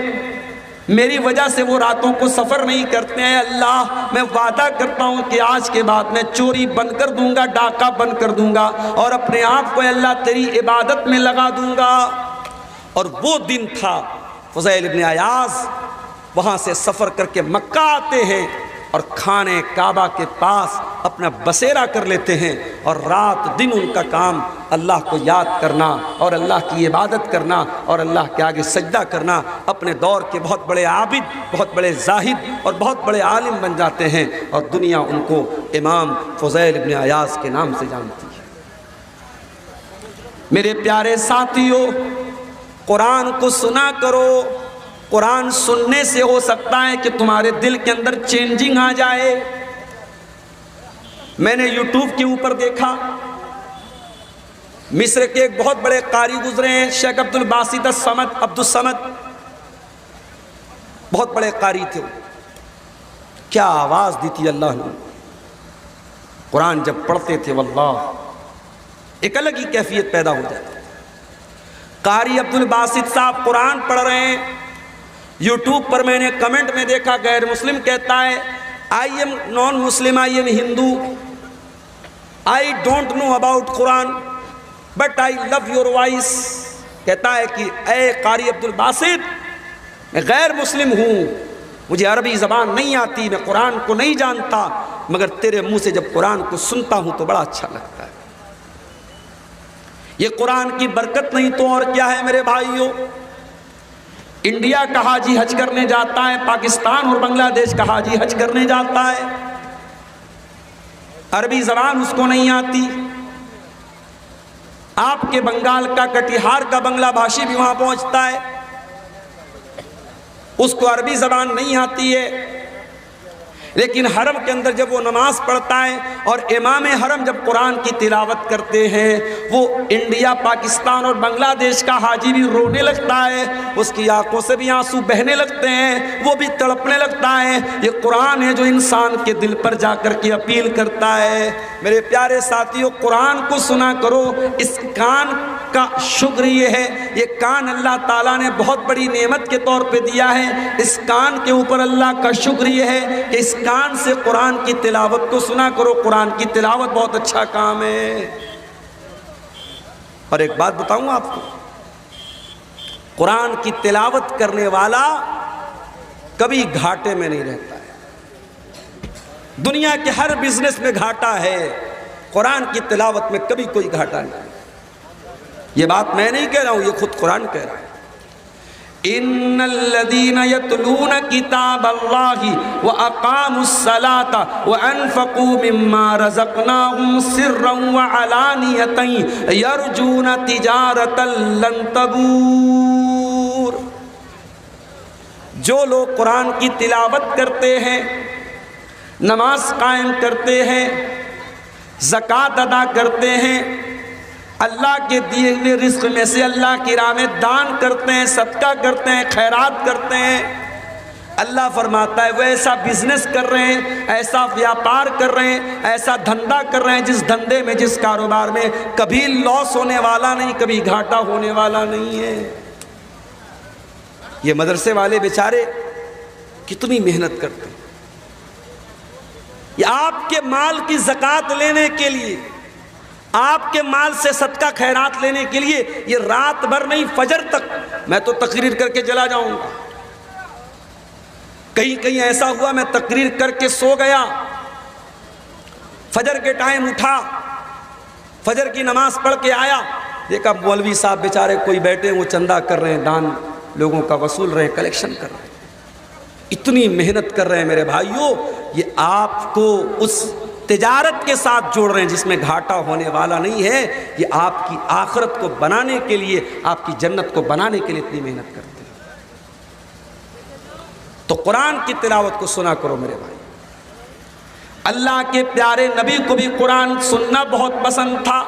میری وجہ سے وہ راتوں کو سفر نہیں کرتے ہیں۔ اللہ، میں وعدہ کرتا ہوں کہ آج کے بعد میں چوری بند کر دوں گا، ڈاکہ بند کر دوں گا، اور اپنے آپ کو اللہ تیری عبادت میں لگا دوں گا۔ اور وہ دن تھا فضیل ابن عیاض وہاں سے سفر کر کے مکہ آتے ہیں اور خانے کعبہ کے پاس اپنا بسیرا کر لیتے ہیں، اور رات دن ان کا کام اللہ کو یاد کرنا اور اللہ کی عبادت کرنا اور اللہ کے آگے سجدہ کرنا۔ اپنے دور کے بہت بڑے عابد، بہت بڑے زاہد اور بہت بڑے عالم بن جاتے ہیں، اور دنیا ان کو امام فضیل ابن عیاض کے نام سے جانتی ہے۔ میرے پیارے ساتھیو، قرآن کو سنا کرو، قرآن سننے سے ہو سکتا ہے کہ تمہارے دل کے اندر چینجنگ آ جائے۔ میں نے یوٹیوب کے اوپر دیکھا، مصر کے ایک بہت بڑے قاری گزرے ہیں، شیخ عبد الباسط عبدالصمد، بہت بڑے قاری تھے، کیا آواز دی تھی اللہ نے، قرآن جب پڑھتے تھے واللہ ایک الگ ہی کیفیت پیدا ہو جاتی۔ قاری عبد الباسط صاحب قرآن پڑھ رہے ہیں، یوٹیوب پر میں نے کمنٹ میں دیکھا، غیر مسلم کہتا ہے I am non-Muslim, I am Hindu, I don't know about Quran, but I love your voice۔ کہتا ہے کہ اے قاری عبد الباسط، میں غیر مسلم ہوں، مجھے عربی زبان نہیں آتی، میں قرآن کو نہیں جانتا، مگر تیرے منہ سے جب قرآن کو سنتا ہوں تو بڑا اچھا لگتا ہے۔ یہ قرآن کی برکت نہیں تو اور کیا ہے میرے بھائیوں۔ انڈیا کا حاجی حج کرنے جاتا ہے، پاکستان اور بنگلہ دیش کا حاجی حج کرنے جاتا ہے، عربی زبان اس کو نہیں آتی۔ آپ کے بنگال کا کٹیہار کا بنگلہ بھاشی بھی وہاں پہنچتا ہے، اس کو عربی زبان نہیں آتی ہے، لیکن حرم کے اندر جب وہ نماز پڑھتا ہے اور امام حرم جب قرآن کی تلاوت کرتے ہیں، وہ انڈیا، پاکستان اور بنگلہ دیش کا حاجی بھی رونے لگتا ہے، اس کی آنکھوں سے بھی آنسو بہنے لگتے ہیں، وہ بھی تڑپنے لگتا ہے۔ یہ قرآن ہے جو انسان کے دل پر جا کر کے اپیل کرتا ہے۔ میرے پیارے ساتھیوں، قرآن کو سنا کرو۔ اس کان کا شکر یہ ہے، یہ کان اللہ تعالیٰ نے بہت بڑی نعمت کے طور پہ دیا ہے۔ اس کان کے اوپر اللہ کا شکر یہ ہے کہ اس کان سے قرآن کی تلاوت کو سنا کرو۔ قرآن کی تلاوت بہت اچھا کام ہے۔ اور ایک بات بتاؤں آپ کو، قرآن کی تلاوت کرنے والا کبھی گھاٹے میں نہیں رہتا ہے۔ دنیا کے ہر بزنس میں گھاٹا ہے، قرآن کی تلاوت میں کبھی کوئی گھاٹا نہیں۔ یہ بات میں نہیں کہہ رہا ہوں، یہ خود قرآن کہہ رہا ہے۔ ان الذين يتلون كتاب الله واقاموا الصلاه وانفقوا مما رزقناهم سرا وعلانيه يرجون تجارة لن تبور۔ جو لوگ قرآن کی تلاوت کرتے ہیں، نماز قائم کرتے ہیں، زکوٰۃ ادا کرتے ہیں، اللہ کے دیے ہوئے رزق میں سے اللہ کی راہ میں دان کرتے ہیں، صدقہ کرتے ہیں، خیرات کرتے ہیں، اللہ فرماتا ہے وہ ایسا بزنس کر رہے ہیں، ایسا ویاپار کر رہے ہیں، ایسا دھندا کر رہے ہیں جس دھندے میں، جس کاروبار میں کبھی لاس ہونے والا نہیں، کبھی گھاٹا ہونے والا نہیں ہے۔ یہ مدرسے والے بیچارے کتنی محنت کرتے ہیں، یہ آپ کے مال کی زکوٰۃ لینے کے لیے، آپ کے مال سے صدقہ خیرات لینے کے لیے یہ رات بھر نہیں، فجر تک۔ میں تو تقریر کر کے چلا جاؤں گا، کہیں ایسا ہوا میں تقریر کر کے سو گیا، فجر کے ٹائم اٹھا، فجر کی نماز پڑھ کے آیا، دیکھا مولوی صاحب بیچارے کوئی بیٹھے ہیں، وہ چندہ کر رہے ہیں، دان لوگوں کا وصول رہے ہیں، کلیکشن کر رہے ہیں، اتنی محنت کر رہے ہیں میرے بھائیوں۔ یہ آپ کو اس تجارت کے ساتھ جوڑ رہے ہیں جس میں گھاٹا ہونے والا نہیں ہے، یہ آپ کی آخرت کو بنانے کے لیے، آپ کی جنت کو بنانے کے لیے اتنی محنت کرتے ہیں۔ تو قرآن کی تلاوت کو سنا کرو میرے بھائی۔ اللہ کے پیارے نبی کو بھی قرآن سننا بہت پسند تھا،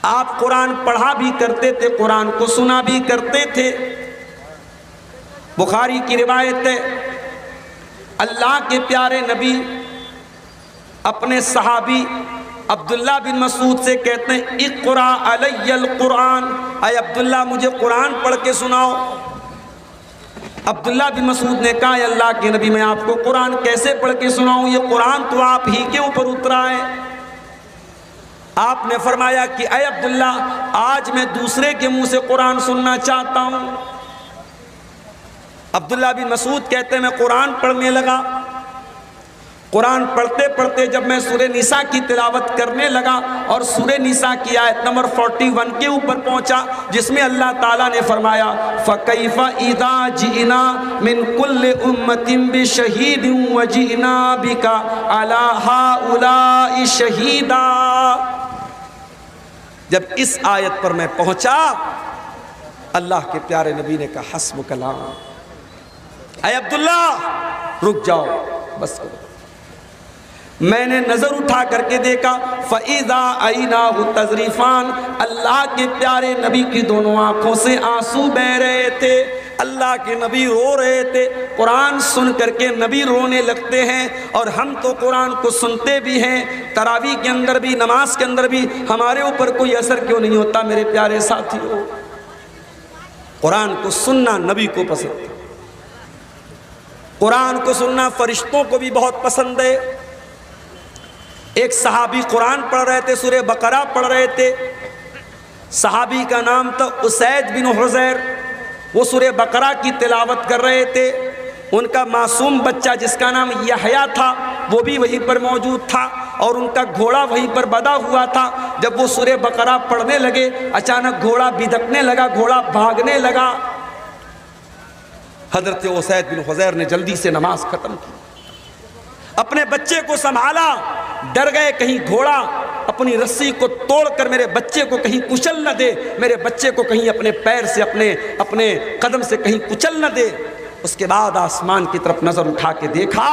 آپ قرآن پڑھا بھی کرتے تھے، قرآن کو سنا بھی کرتے تھے۔ بخاری کی روایت ہے، اللہ کے پیارے نبی اپنے صحابی عبداللہ بن مسعود سے کہتے ہیں اقرا علی القرآن، اے عبداللہ مجھے قرآن پڑھ کے سناؤ۔ عبداللہ بن مسعود نے کہا اے اللہ کے نبی میں آپ کو قرآن کیسے پڑھ کے سناؤں، یہ قرآن تو آپ ہی کے اوپر اترا ہے۔ آپ نے فرمایا کہ اے عبداللہ آج میں دوسرے کے منہ سے قرآن سننا چاہتا ہوں۔ عبداللہ بن مسعود کہتے ہیں میں قرآن پڑھنے لگا، قرآن پڑھتے پڑھتے جب میں سورہ نساء کی تلاوت کرنے لگا اور سورہ نساء کی آیت نمبر 41 کے اوپر پہنچا جس میں اللہ تعالیٰ نے فرمایا فَكَيْفَ إِذَا جِئْنَا مِن كُلِّ أُمَّةٍ بِشَهِيدٍ وَجِئْنَا بِكَ عَلَى هَؤُلَاءِ شَهِيدًا۔ جب اس آیت پر میں پہنچا، اللہ کے پیارے نبی نے کہا حسب کلام، اے عبداللہ رک جاؤ، بس کرو۔ میں نے نظر اٹھا کر کے دیکھا فَإِذَا عَيْنَاهُ تَذْرِفَانِ، اللہ کے پیارے نبی کی دونوں آنکھوں سے آنسو بہ رہے تھے، اللہ کے نبی رو رہے تھے۔ قرآن سن کر کے نبی رونے لگتے ہیں، اور ہم تو قرآن کو سنتے بھی ہیں، تراویح کے اندر بھی، نماز کے اندر بھی، ہمارے اوپر کوئی اثر کیوں نہیں ہوتا میرے پیارے ساتھیوں؟ قرآن کو سننا نبی کو پسند ہے، قرآن کو سننا فرشتوں کو بھی بہت پسند ہے۔ ایک صحابی قرآن پڑھ رہے تھے، سورہ بقرہ پڑھ رہے تھے، صحابی کا نام تھا اسید بن حضیر، وہ سورہ بقرہ کی تلاوت کر رہے تھے، ان کا معصوم بچہ جس کا نام یحییٰ تھا وہ بھی وہیں پر موجود تھا، اور ان کا گھوڑا وہیں پر بندھا ہوا تھا۔ جب وہ سورہ بقرہ پڑھنے لگے اچانک گھوڑا بدکنے لگا، گھوڑا بھاگنے لگا۔ حضرت اسید بن حضیر نے جلدی سے نماز ختم کی، اپنے بچے کو سنبھالا، ڈر گئے کہیں گھوڑا اپنی رسی کو توڑ کر میرے بچے کو کہیں کچل نہ دے، میرے بچے کو کہیں اپنے پیر سے، اپنے قدم سے کہیں کچل نہ دے۔ اس کے بعد آسمان کی طرف نظر اٹھا کے دیکھا،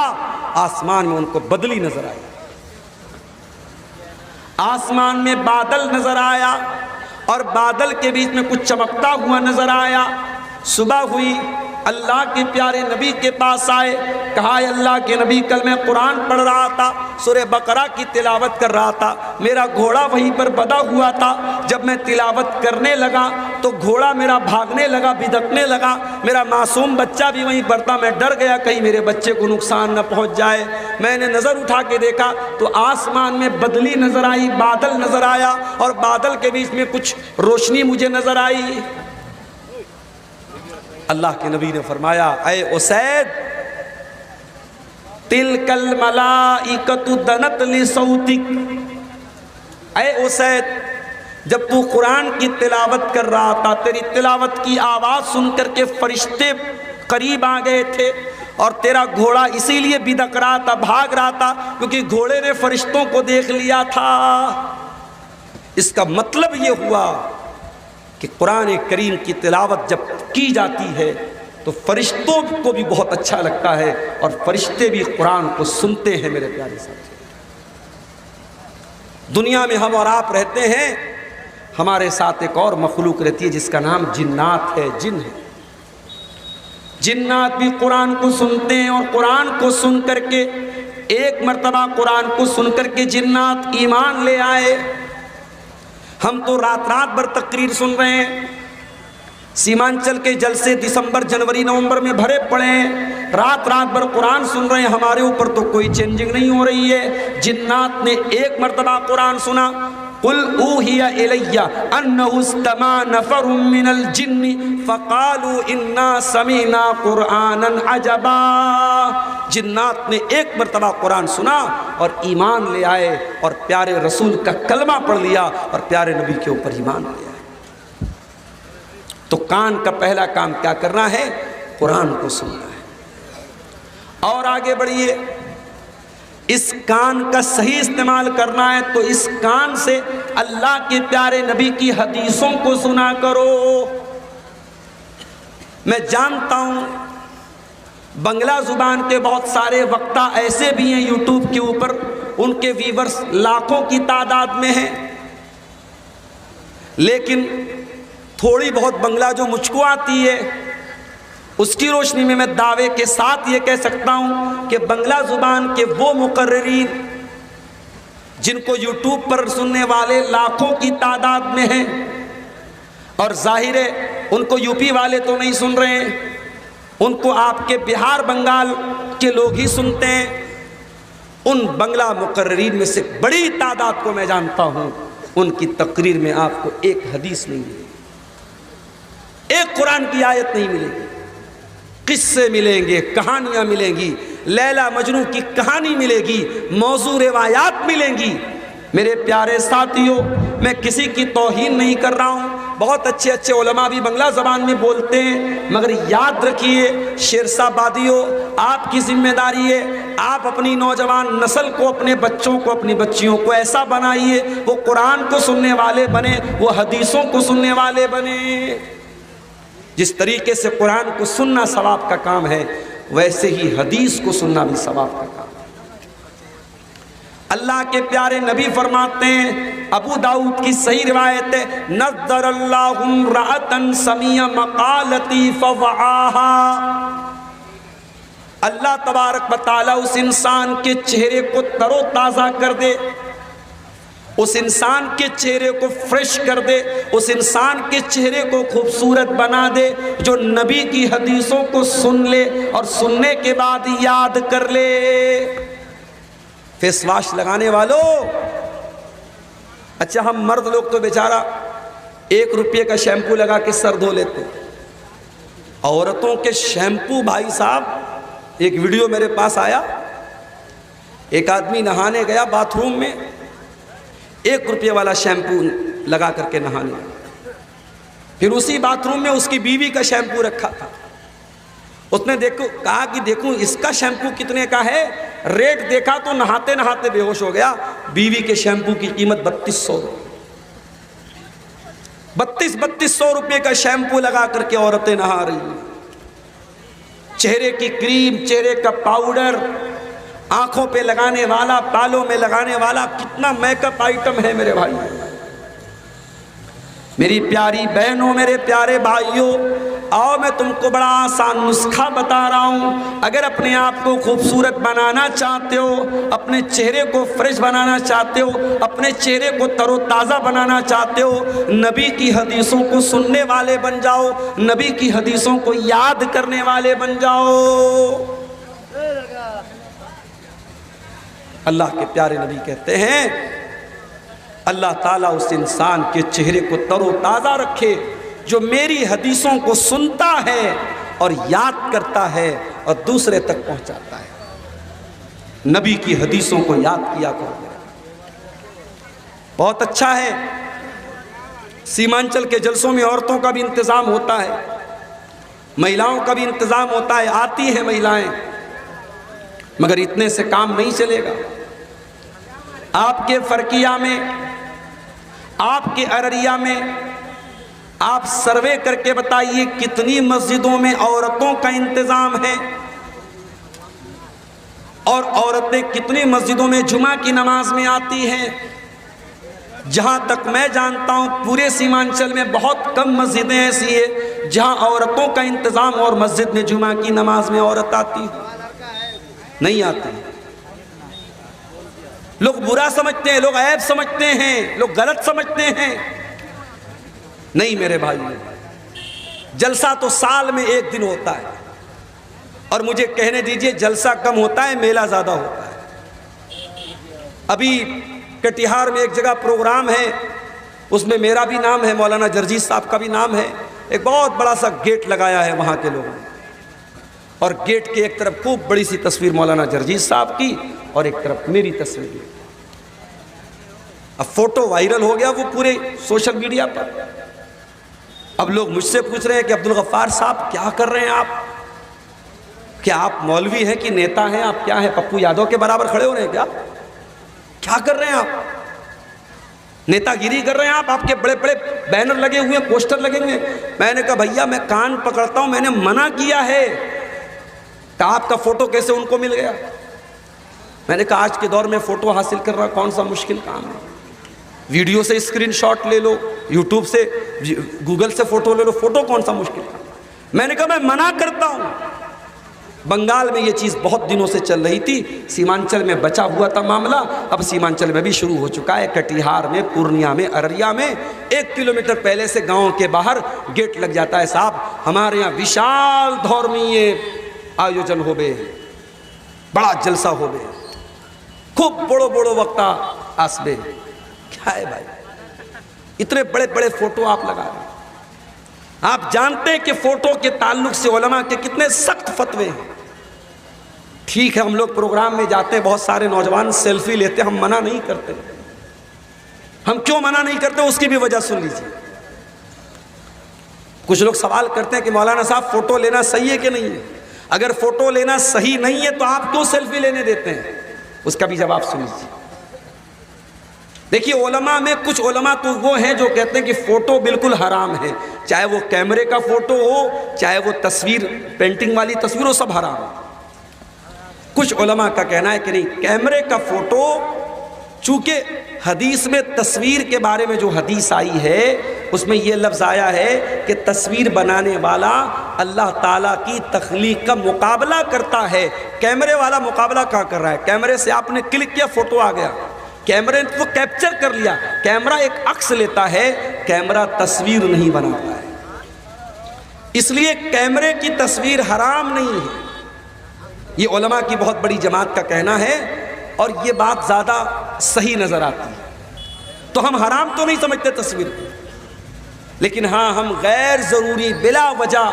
آسمان میں ان کو بدلی نظر آئی، آسمان میں بادل نظر آیا، اور بادل کے بیچ میں کچھ چمکتا ہوا نظر آیا۔ صبح ہوئی، اللہ کے پیارے نبی کے پاس آئے، کہا اے اللہ کے نبی کل میں قرآن پڑھ رہا تھا، سورہ بقرہ کی تلاوت کر رہا تھا، میرا گھوڑا وہیں پر بندھا ہوا تھا، جب میں تلاوت کرنے لگا تو گھوڑا میرا بھاگنے لگا، بدکنے لگا، میرا معصوم بچہ بھی وہیں پر تھا، میں ڈر گیا کہیں میرے بچے کو نقصان نہ پہنچ جائے۔ میں نے نظر اٹھا کے دیکھا تو آسمان میں بدلی نظر آئی، بادل نظر آیا، اور بادل کے بیچ میں کچھ روشنی مجھے نظر آئی۔ اللہ کے نبی نے فرمایا اے اسید تلک الملائکۃ دنت لصوتک، اے اسید جب تو قرآن کی تلاوت کر رہا تھا، تیری تلاوت کی آواز سن کر کے فرشتے قریب آ گئے تھے، اور تیرا گھوڑا اسی لیے بدک رہا تھا، بھاگ رہا تھا، کیونکہ گھوڑے نے فرشتوں کو دیکھ لیا تھا۔ اس کا مطلب یہ ہوا کہ قرآن کریم کی تلاوت جب کی جاتی ہے تو فرشتوں کو بھی بہت اچھا لگتا ہے، اور فرشتے بھی قرآن کو سنتے ہیں میرے پیارے ساتھی۔ دنیا میں ہم اور آپ رہتے ہیں، ہمارے ساتھ ایک اور مخلوق رہتی ہے جس کا نام جنات ہے، جن ہے۔ جنات بھی قرآن کو سنتے ہیں، اور قرآن کو سن کر کے ایک مرتبہ قرآن کو سن کر کے جنات ایمان لے آئے۔ ہم تو رات رات بھر تقریر سن رہے ہیں، سیمانچل کے جلسے دسمبر جنوری نومبر میں بھرے پڑے ہیں، رات رات بھر قرآن سن رہے ہیں، ہمارے اوپر تو کوئی چینجنگ نہیں ہو رہی ہے۔ جنات نے ایک مرتبہ قرآن سنا، قُلْ أُوحِيَ إِلَيَّ أَنَّهُ اسْتَمَعَ نَفَرٌ مِّنَ الْجِنِّ فَقَالُوا إِنَّا سَمِعْنَا قُرْآنًا عَجَبًا۔ جنات نے ایک مرتبہ قرآن سنا اور ایمان لے آئے، اور پیارے رسول کا کلمہ پڑھ لیا، اور پیارے نبی کے اوپر ایمان لے آئے۔ تو کان کا پہلا کام کیا کرنا ہے؟ قرآن کو سننا ہے۔ اور آگے بڑھیے، اس کان کا صحیح استعمال کرنا ہے تو اس کان سے اللہ کے پیارے نبی کی حدیثوں کو سنا کرو۔ میں جانتا ہوں بنگلہ زبان کے بہت سارے وقتہ ایسے بھی ہیں یوٹیوب کے اوپر، ان کے ویورز لاکھوں کی تعداد میں ہیں، لیکن تھوڑی بہت بنگلہ جو مجھ کو آتی ہے اس کی روشنی میں دعوے کے ساتھ یہ کہہ سکتا ہوں کہ بنگلہ زبان کے وہ مقررین جن کو یوٹیوب پر سننے والے لاکھوں کی تعداد میں ہیں، اور ظاہر ہے ان کو یو پی والے تو نہیں سن رہے ہیں، ان کو آپ کے بہار بنگال کے لوگ ہی سنتے ہیں، ان بنگلہ مقررین میں سے بڑی تعداد کو میں جانتا ہوں، ان کی تقریر میں آپ کو ایک حدیث نہیں ملے گی، ایک قرآن کی آیت نہیں ملے گی، قصے ملیں گے، کہانیاں ملیں گی، لیلا مجنوں کی کہانی ملے گی، موضوع روایات ملیں گی۔ میرے پیارے ساتھیوں، میں کسی کی توہین نہیں کر رہا ہوں، بہت اچھے اچھے علماء بھی بنگلہ زبان میں بولتے ہیں، مگر یاد رکھیے شیرشاہ بادیوں، آپ کی ذمہ داری ہے، آپ اپنی نوجوان نسل کو، اپنے بچوں کو، اپنی بچیوں کو ایسا بنائیے وہ قرآن کو سننے والے بنے، وہ حدیثوں کو سننے والے بنے۔ جس طریقے سے قرآن کو سننا ثواب کا کام ہے، ویسے ہی حدیث کو سننا بھی ثواب کا کام ہے۔ اللہ کے پیارے نبی فرماتے ہیں، ابو داؤد کی صحیح روایت ہے، نَضَّرَ اللَّهُ امْرَأَةً سَمِعَ مَقَالَتِي فَوَعَاهَا۔ اللہ تبارک و تعالیٰ اس انسان کے چہرے کو تر و تازہ کر دے، اس انسان کے چہرے کو فریش کر دے، اس انسان کے چہرے کو خوبصورت بنا دے جو نبی کی حدیثوں کو سن لے اور سننے کے بعد یاد کر لے۔ فیس واش لگانے والوں، اچھا ہم مرد لوگ تو بیچارہ 1 روپے کا شیمپو لگا کے سر دھو لیتے، عورتوں کے شیمپو، بھائی صاحب ایک ویڈیو میرے پاس آیا، ایک آدمی نہانے گیا باتھ روم میں، 1 روپے والا شیمپو لگا کر کے نہانے، پھر اسی باتھ روم میں اس کی بیوی کا شیمپو رکھا تھا، اس نے کہا کہ دیکھوں اس کا شیمپو کتنے کا ہے، ریٹ دیکھا تو نہاتے نہاتے بے ہوش ہو گیا، بیوی کے شیمپو کی قیمت 3200 روپے، 3200 روپے کا شیمپو لگا کر کے عورتیں نہا رہی ہیں، چہرے کی کریم، چہرے کا پاؤڈر، آنکھوں پہ لگانے والا، بالوں میں لگانے والا، کتنا میک اپ آئٹم ہے میرے بھائی، میری پیاری بہنوں، میرے پیارے بھائیوں، آؤ میں تم کو بڑا آسان نسخہ بتا رہا ہوں، اگر اپنے آپ کو خوبصورت بنانا چاہتے ہو، اپنے چہرے کو فریش بنانا چاہتے ہو، اپنے چہرے کو تر و تازہ بنانا چاہتے ہو، نبی کی حدیثوں کو سننے والے بن جاؤ، نبی کی حدیثوں کو یاد کرنے والے بن جاؤ۔ اللہ کے پیارے نبی کہتے ہیں، اللہ تعالیٰ اس انسان کے چہرے کو تر و تازہ رکھے جو میری حدیثوں کو سنتا ہے اور یاد کرتا ہے اور دوسرے تک پہنچاتا ہے۔ نبی کی حدیثوں کو یاد کیا کرو، بہت اچھا ہے، سیمانچل کے جلسوں میں عورتوں کا بھی انتظام ہوتا ہے، مہیلاؤں کا بھی انتظام ہوتا ہے، آتی ہیں مہیلائیں، مگر اتنے سے کام نہیں چلے گا۔ آپ کے فرقیہ میں، آپ کے ارریہ میں، آپ سروے کر کے بتائیے کتنی مسجدوں میں عورتوں کا انتظام ہے اور عورتیں کتنی مسجدوں میں جمعہ کی نماز میں آتی ہیں؟ جہاں تک میں جانتا ہوں پورے سیمانچل میں بہت کم مسجدیں ایسی ہیں جہاں عورتوں کا انتظام اور مسجد میں جمعہ کی نماز میں عورت آتی نہیں آتی۔ لوگ برا سمجھتے ہیں، لوگ عیب سمجھتے ہیں، لوگ غلط سمجھتے ہیں۔ نہیں میرے بھائی، جلسہ تو سال میں ایک دن ہوتا ہے، اور مجھے کہنے دیجئے جلسہ کم ہوتا ہے میلہ زیادہ ہوتا ہے۔ ابھی کٹیہار میں ایک جگہ پروگرام ہے، اس میں میرا بھی نام ہے، مولانا جرجیز صاحب کا بھی نام ہے۔ ایک بہت بڑا سا گیٹ لگایا ہے وہاں کے لوگوں نے، اور گیٹ کے ایک طرف خوب بڑی سی تصویر مولانا جرجیز صاحب کی اور ایک طرف میری تصویر۔ اب فوٹو وائرل ہو گیا وہ پورے سوشل میڈیا پر۔ اب لوگ مجھ سے پوچھ رہے ہیں کہ عبدالغفار صاحب کیا کر رہے ہیں آپ؟ کیا آپ مولوی ہیں کہ نیتا ہیں؟ آپ کیا ہیں، پپو یادو کے برابر کھڑے ہو رہے ہیں کیا کر رہے ہیں آپ؟ نیتا گیری کر رہے ہیں آپ کے بڑے بڑے بینر لگے ہوئے ہیں، پوسٹر لگے ہوئے ہیں۔ میں نے کہا بھیا میں کان پکڑتا ہوں، میں نے منع کیا ہے کہ آپ کا فوٹو کیسے ان کو مل گیا؟ میں نے کہا آج کے دور میں فوٹو حاصل کر رہا کون سا مشکل کام ہے؟ ویڈیو سے اسکرین شاٹ لے لو، یوٹیوب سے گوگل سے فوٹو لے لو، فوٹو کون سا مشکل کام؟ میں نے کہا میں منع کرتا ہوں۔ بنگال میں یہ چیز بہت دنوں سے چل رہی تھی، سیمانچل میں بچا ہوا تھا معاملہ، اب سیمانچل میں بھی شروع ہو چکا ہے۔ کٹیہار میں، پورنیہ میں، ارریا میں 1 کلومیٹر پہلے سے گاؤں کے باہر گیٹ لگ جاتا ہے۔ صاحب ہمارے یہاں وشال دھورمیے آیوجن ہو بے، بڑا جلسہ ہو بے، خوب بڑو بڑو وقتا آسبے۔ کیا ہے بھائی اتنے بڑے بڑے فوٹو آپ لگا رہے ہیں؟ آپ جانتے ہیں کہ فوٹو کے تعلق سے علماء کے کتنے سخت فتوے ہیں۔ ٹھیک ہے ہم لوگ پروگرام میں جاتے ہیں، بہت سارے نوجوان سیلفی لیتے ہیں، ہم منع نہیں کرتے۔ ہم کیوں منع نہیں کرتے اس کی بھی وجہ سن لیجیے۔ کچھ لوگ سوال کرتے ہیں کہ مولانا صاحب فوٹو لینا صحیح ہے کہ نہیں ہے؟ اگر فوٹو لینا صحیح نہیں ہے تو آپ کیوں سیلفی لینے دیتے ہیں؟ اس کا بھی جواب سن لیجیے۔ دیکھیے علماء میں کچھ علماء تو وہ ہیں جو کہتے ہیں کہ فوٹو بالکل حرام ہے، چاہے وہ کیمرے کا فوٹو ہو، چاہے وہ تصویر پینٹنگ والی تصویر ہو، سب حرام ہے۔ کچھ علماء کا کہنا ہے کہ نہیں، کیمرے کا فوٹو چونکہ حدیث میں تصویر کے بارے میں جو حدیث آئی ہے اس میں یہ لفظ آیا ہے کہ تصویر بنانے والا اللہ تعالیٰ کی تخلیق کا مقابلہ کرتا ہے۔ کیمرے والا مقابلہ کہاں کر رہا ہے؟ کیمرے سے آپ نے کلک کیا فوٹو آ گیا، کیمرے نے تو کیپچر کر لیا۔ کیمرہ ایک عکس لیتا ہے، کیمرہ تصویر نہیں بناتا ہے۔ اس لیے کیمرے کی تصویر حرام نہیں ہے، یہ علماء کی بہت بڑی جماعت کا کہنا ہے، اور یہ بات زیادہ صحیح نظر آتی ہے۔ تو ہم حرام تو نہیں سمجھتے تصویر کو، لیکن ہاں ہم غیر ضروری بلا وجہ،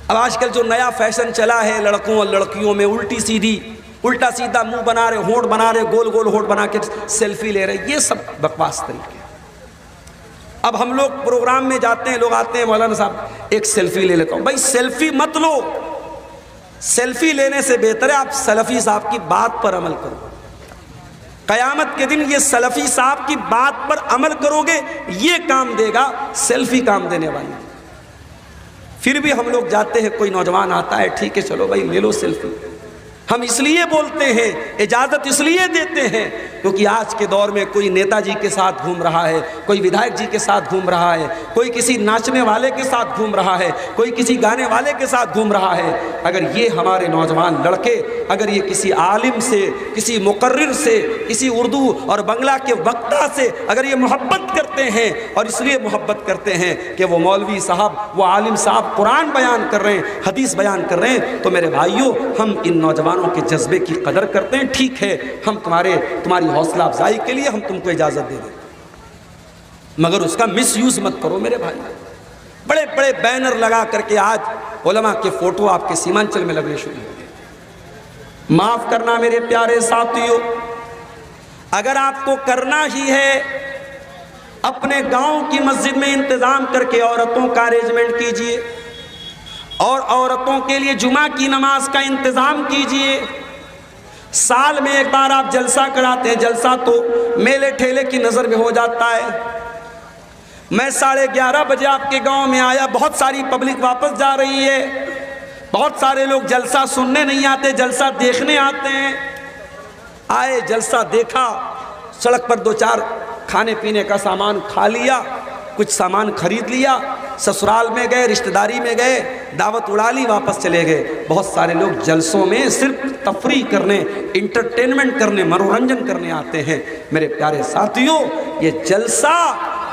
اب آج کل جو نیا فیشن چلا ہے لڑکوں اور لڑکیوں میں الٹا سیدھا منہ بنا رہے، ہونٹ بنا رہے، گول گول ہونٹ بنا کے سیلفی لے رہے، یہ سب بکواس طریقے۔ اب ہم لوگ پروگرام میں جاتے ہیں، لوگ آتے ہیں مولانا صاحب ایک سیلفی لے لیتا ہوں۔ بھائی سیلفی مت لو، سیلفی لینے سے بہتر ہے آپ سلفی صاحب کی بات پر عمل کرو۔ قیامت کے دن یہ سلفی صاحب کی بات پر عمل کرو گے، یہ کام دے گا، سیلفی کام دینے والی۔ پھر بھی ہم لوگ جاتے ہیں، کوئی نوجوان آتا ہے، ٹھیک ہے چلو بھائی لے لو سیلفی۔ ہم اس لیے بولتے ہیں، اجازت اس لیے دیتے ہیں کیونکہ آج کے دور میں کوئی نیتا جی کے ساتھ گھوم رہا ہے، کوئی ودھائک جی کے ساتھ گھوم رہا ہے، کوئی کسی ناچنے والے کے ساتھ گھوم رہا ہے، کوئی کسی گانے والے کے ساتھ گھوم رہا ہے۔ اگر یہ ہمارے نوجوان لڑکے اگر یہ کسی عالم سے، کسی مقرر سے، کسی اردو اور بنگلہ کے وکتا سے اگر یہ محبت کرتے ہیں، اور اس لیے محبت کرتے ہیں کہ وہ مولوی صاحب، وہ عالم صاحب قرآن بیان کر رہے ہیں، حدیث بیان کر رہے ہیں، تو میرے بھائیوں ہم ان نوجوانوں کے جذبے کی قدر کرتے ہیں۔ ٹھیک ہے ہم تمہاری حوصلہ افزائی کے لیے ہم تم کو اجازت دے دیں، مگر اس کا مس یوز مت کرو میرے بھائی۔ بڑے بڑے بینر لگا کر کے آج علماء کے فوٹو آپ کے سیمانچل میں لگنے شروع ہو گئے۔ معاف کرنا میرے پیارے ساتھیوں، اگر آپ کو کرنا ہی ہے اپنے گاؤں کی مسجد میں انتظام کر کے عورتوں کا ارینجمنٹ کیجئے، اور عورتوں کے لیے جمعہ کی نماز کا انتظام کیجئے۔ سال میں ایک بار آپ جلسہ کراتے ہیں، جلسہ تو میلے ٹھیلے کی نظر میں ہو جاتا ہے، میں 11:30 بجے آپ کے گاؤں میں آیا، بہت ساری پبلک واپس جا رہی ہے، بہت سارے لوگ جلسہ سننے نہیں آتے، جلسہ دیکھنے آتے ہیں۔ آئے، جلسہ دیکھا، سڑک پر 2-4 کھانے پینے کا سامان کھا لیا، کچھ سامان خرید لیا، سسرال میں گئے، رشتہ داری میں گئے، دعوت اڑا لی، واپس چلے گئے۔ بہت سارے لوگ جلسوں میں صرف تفریح کرنے، انٹرٹینمنٹ کرنے، منورنجن کرنے آتے ہیں۔ میرے پیارے ساتھیوں، یہ جلسہ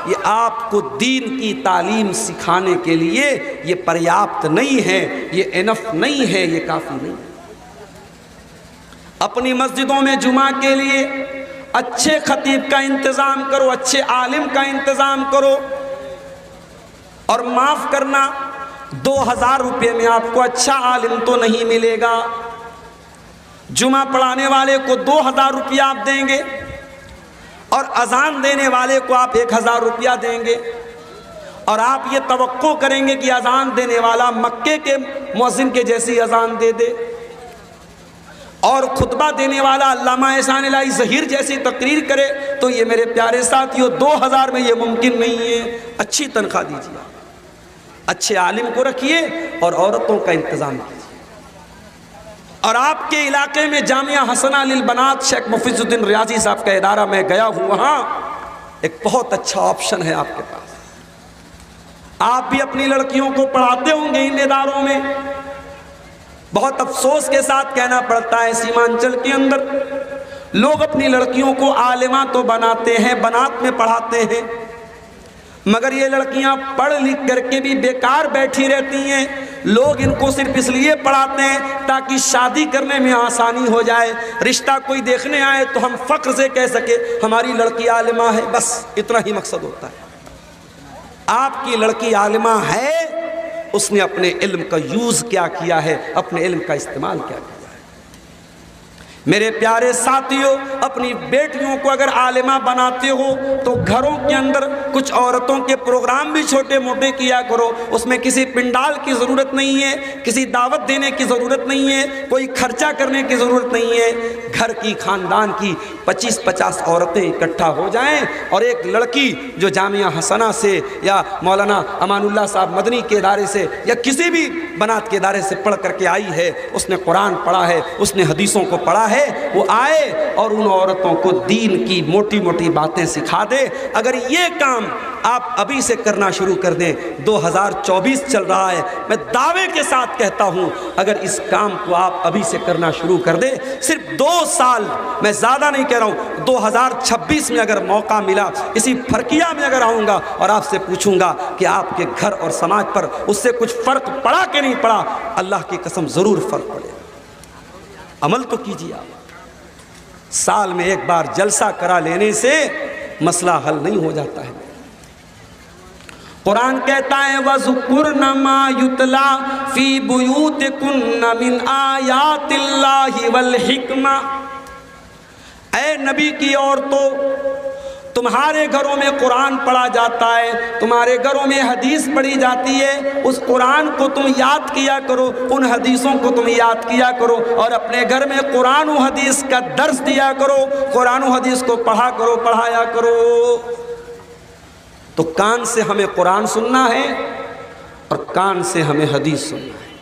یہ آپ کو دین کی تعلیم سکھانے کے لیے یہ پریاپت نہیں ہے، یہ انف نہیں ہے، یہ کافی نہیں ہے۔ اپنی مسجدوں میں جمعہ کے لیے اچھے خطیب کا انتظام کرو، اچھے عالم کا انتظام کرو، اور معاف کرنا 2000 روپے میں آپ کو اچھا عالم تو نہیں ملے گا۔ جمعہ پڑھانے والے کو 2000 روپیہ آپ دیں گے، اور اذان دینے والے کو آپ 1000 روپیہ دیں گے، اور آپ یہ توقع کریں گے کہ اذان دینے والا مکے کے مؤذن کے جیسی اذان دے دے، اور خطبہ دینے والا علامہ احسان الہی ظہیر جیسی تقریر کرے، تو یہ میرے پیارے ساتھیوں 2000 میں یہ ممکن نہیں ہے۔ اچھی تنخواہ دیجیے، اچھے عالم کو رکھیے، اور عورتوں کا انتظام کیجیے۔ اور آپ کے علاقے میں جامعہ حسنہ للبنات شیخ مفیظ الدین ریاضی صاحب کا ادارہ میں گیا ہوں، وہاں ایک بہت اچھا آپشن ہے آپ کے پاس۔ آپ بھی اپنی لڑکیوں کو پڑھاتے ہوں گے ان اداروں میں۔ بہت افسوس کے ساتھ کہنا پڑتا ہے، سیمانچل کے اندر لوگ اپنی لڑکیوں کو عالمہ تو بناتے ہیں، بنات میں پڑھاتے ہیں، مگر یہ لڑکیاں پڑھ لکھ کر کے بھی بیکار بیٹھی رہتی ہیں۔ لوگ ان کو صرف اس لیے پڑھاتے ہیں تاکہ شادی کرنے میں آسانی ہو جائے، رشتہ کوئی دیکھنے آئے تو ہم فخر سے کہہ سکے ہماری لڑکی عالمہ ہے، بس اتنا ہی مقصد ہوتا ہے۔ آپ کی لڑکی عالمہ ہے، اس نے اپنے علم کا یوز کیا کیا ہے، اپنے علم کا استعمال کیا کیا ہے۔ میرے پیارے ساتھیوں، اپنی بیٹیوں کو اگر عالمہ بناتے ہو تو گھروں کے اندر کچھ عورتوں کے پروگرام بھی چھوٹے موٹے کیا کرو۔ اس میں کسی پنڈال کی ضرورت نہیں ہے، کسی دعوت دینے کی ضرورت نہیں ہے، کوئی خرچہ کرنے کی ضرورت نہیں ہے۔ گھر کی، خاندان کی 25-50 عورتیں اکٹھا ہو جائیں، اور ایک لڑکی جو جامعہ حسنہ سے یا مولانا امان اللہ صاحب مدنی کے ادارے سے یا کسی بھی بنات کے ادارے سے پڑھ کر کے آئی ہے، اس نے قرآن پڑھا ہے، اس نے حدیثوں کو پڑھا ہے، وہ آئے اور ان عورتوں کو دین کی موٹی موٹی باتیں سکھا دے۔ اگر یہ کام آپ ابھی سے کرنا شروع کر دیں، 2024 چل رہا ہے، میں دعوے کے ساتھ کہتا ہوں اگر اس کام کو آپ ابھی سے کرنا شروع کر دیں، صرف 2 سال، میں زیادہ نہیں کہہ رہا ہوں، 2026 میں اگر موقع ملا، اسی فرقیہ میں اگر آؤں گا اور آپ سے پوچھوں گا کہ آپ کے گھر اور سماج پر اس سے کچھ فرق پڑا کہ نہیں پڑا، اللہ کی قسم ضرور فرق پڑے گا۔ عمل تو کیجیے آپ۔ سال میں ایک بار جلسہ کرا لینے سے مسئلہ حل نہیں ہو جاتا ہے۔ قرآن کہتا ہے وَذُكُرْنَ مَا يُتْلَى فِي بُيُوتِكُنَّ مِنْ آيَاتِ اللَّهِ وَالْحِكْمَةِ۔ اے نبی کی عورتوں، تمہارے گھروں میں قرآن پڑھا جاتا ہے، تمہارے گھروں میں حدیث پڑھی جاتی ہے، اس قرآن کو تم یاد کیا کرو، ان حدیثوں کو تم یاد کیا کرو، اور اپنے گھر میں قرآن و حدیث کا درس دیا کرو، قرآن و حدیث کو پڑھا کرو، پڑھایا کرو۔ تو کان سے ہمیں قرآن سننا ہے، اور کان سے ہمیں حدیث سننا ہے،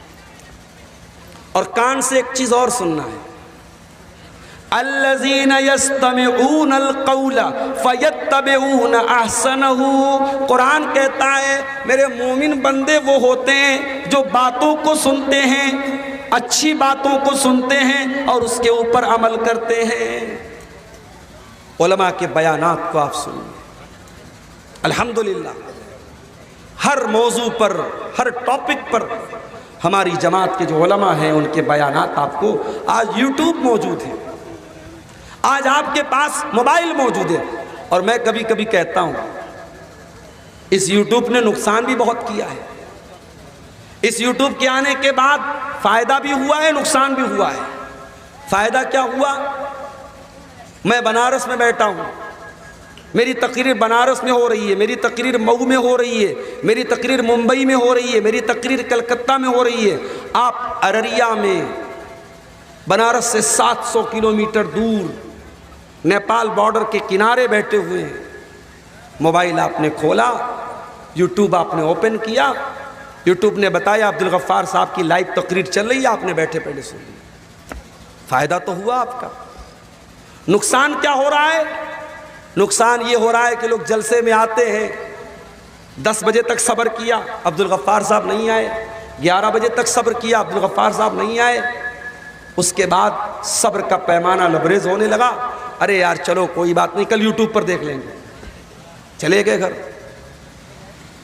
اور کان سے ایک چیز اور سننا ہے، الذین یستمعون القول فیتبعون احسنہ۔ قرآن کہتا ہے میرے مومن بندے وہ ہوتے ہیں جو باتوں کو سنتے ہیں، اچھی باتوں کو سنتے ہیں اور اس کے اوپر عمل کرتے ہیں۔ علماء کے بیانات کو آپ سنیں، الحمدللہ ہر موضوع پر، ہر ٹاپک پر ہماری جماعت کے جو علماء ہیں ان کے بیانات آپ کو، آج یوٹیوب موجود ہے، آج آپ کے پاس موبائل موجود ہے، اور میں کبھی کبھی کہتا ہوں اس یوٹیوب نے نقصان بھی بہت کیا ہے۔ اس یوٹیوب کے آنے کے بعد فائدہ بھی ہوا ہے، نقصان بھی ہوا ہے۔ فائدہ کیا ہوا؟ میں بنارس میں بیٹھا ہوں، میری تقریر بنارس میں ہو رہی ہے، میری تقریر مئو میں ہو رہی ہے، میری تقریر ممبئی میں ہو رہی ہے، میری تقریر کلکتہ میں ہو رہی ہے، آپ ارریہ میں بنارس سے 700 کلومیٹر دور نیپال بارڈر کے کنارے بیٹھے ہوئے ہیں، موبائل آپ نے کھولا، یوٹیوب آپ نے اوپن کیا، یوٹیوب نے بتایا عبدالغفار صاحب کی لائیو تقریر چل رہی ہے، آپ نے بیٹھے پہلے سن لی، فائدہ تو ہوا آپ کا۔ نقصان کیا ہو رہا ہے؟ نقصان یہ ہو رہا ہے کہ لوگ جلسے میں آتے ہیں، 10 بجے تک صبر کیا، عبدالغفار صاحب نہیں آئے، 11 بجے تک صبر کیا، عبدالغفار صاحب نہیں آئے، اس کے بعد صبر کا پیمانہ لبریز ہونے لگا، ارے یار چلو کوئی بات نہیں، کل یوٹیوب پر دیکھ لیں گے، چلے گئے گھر،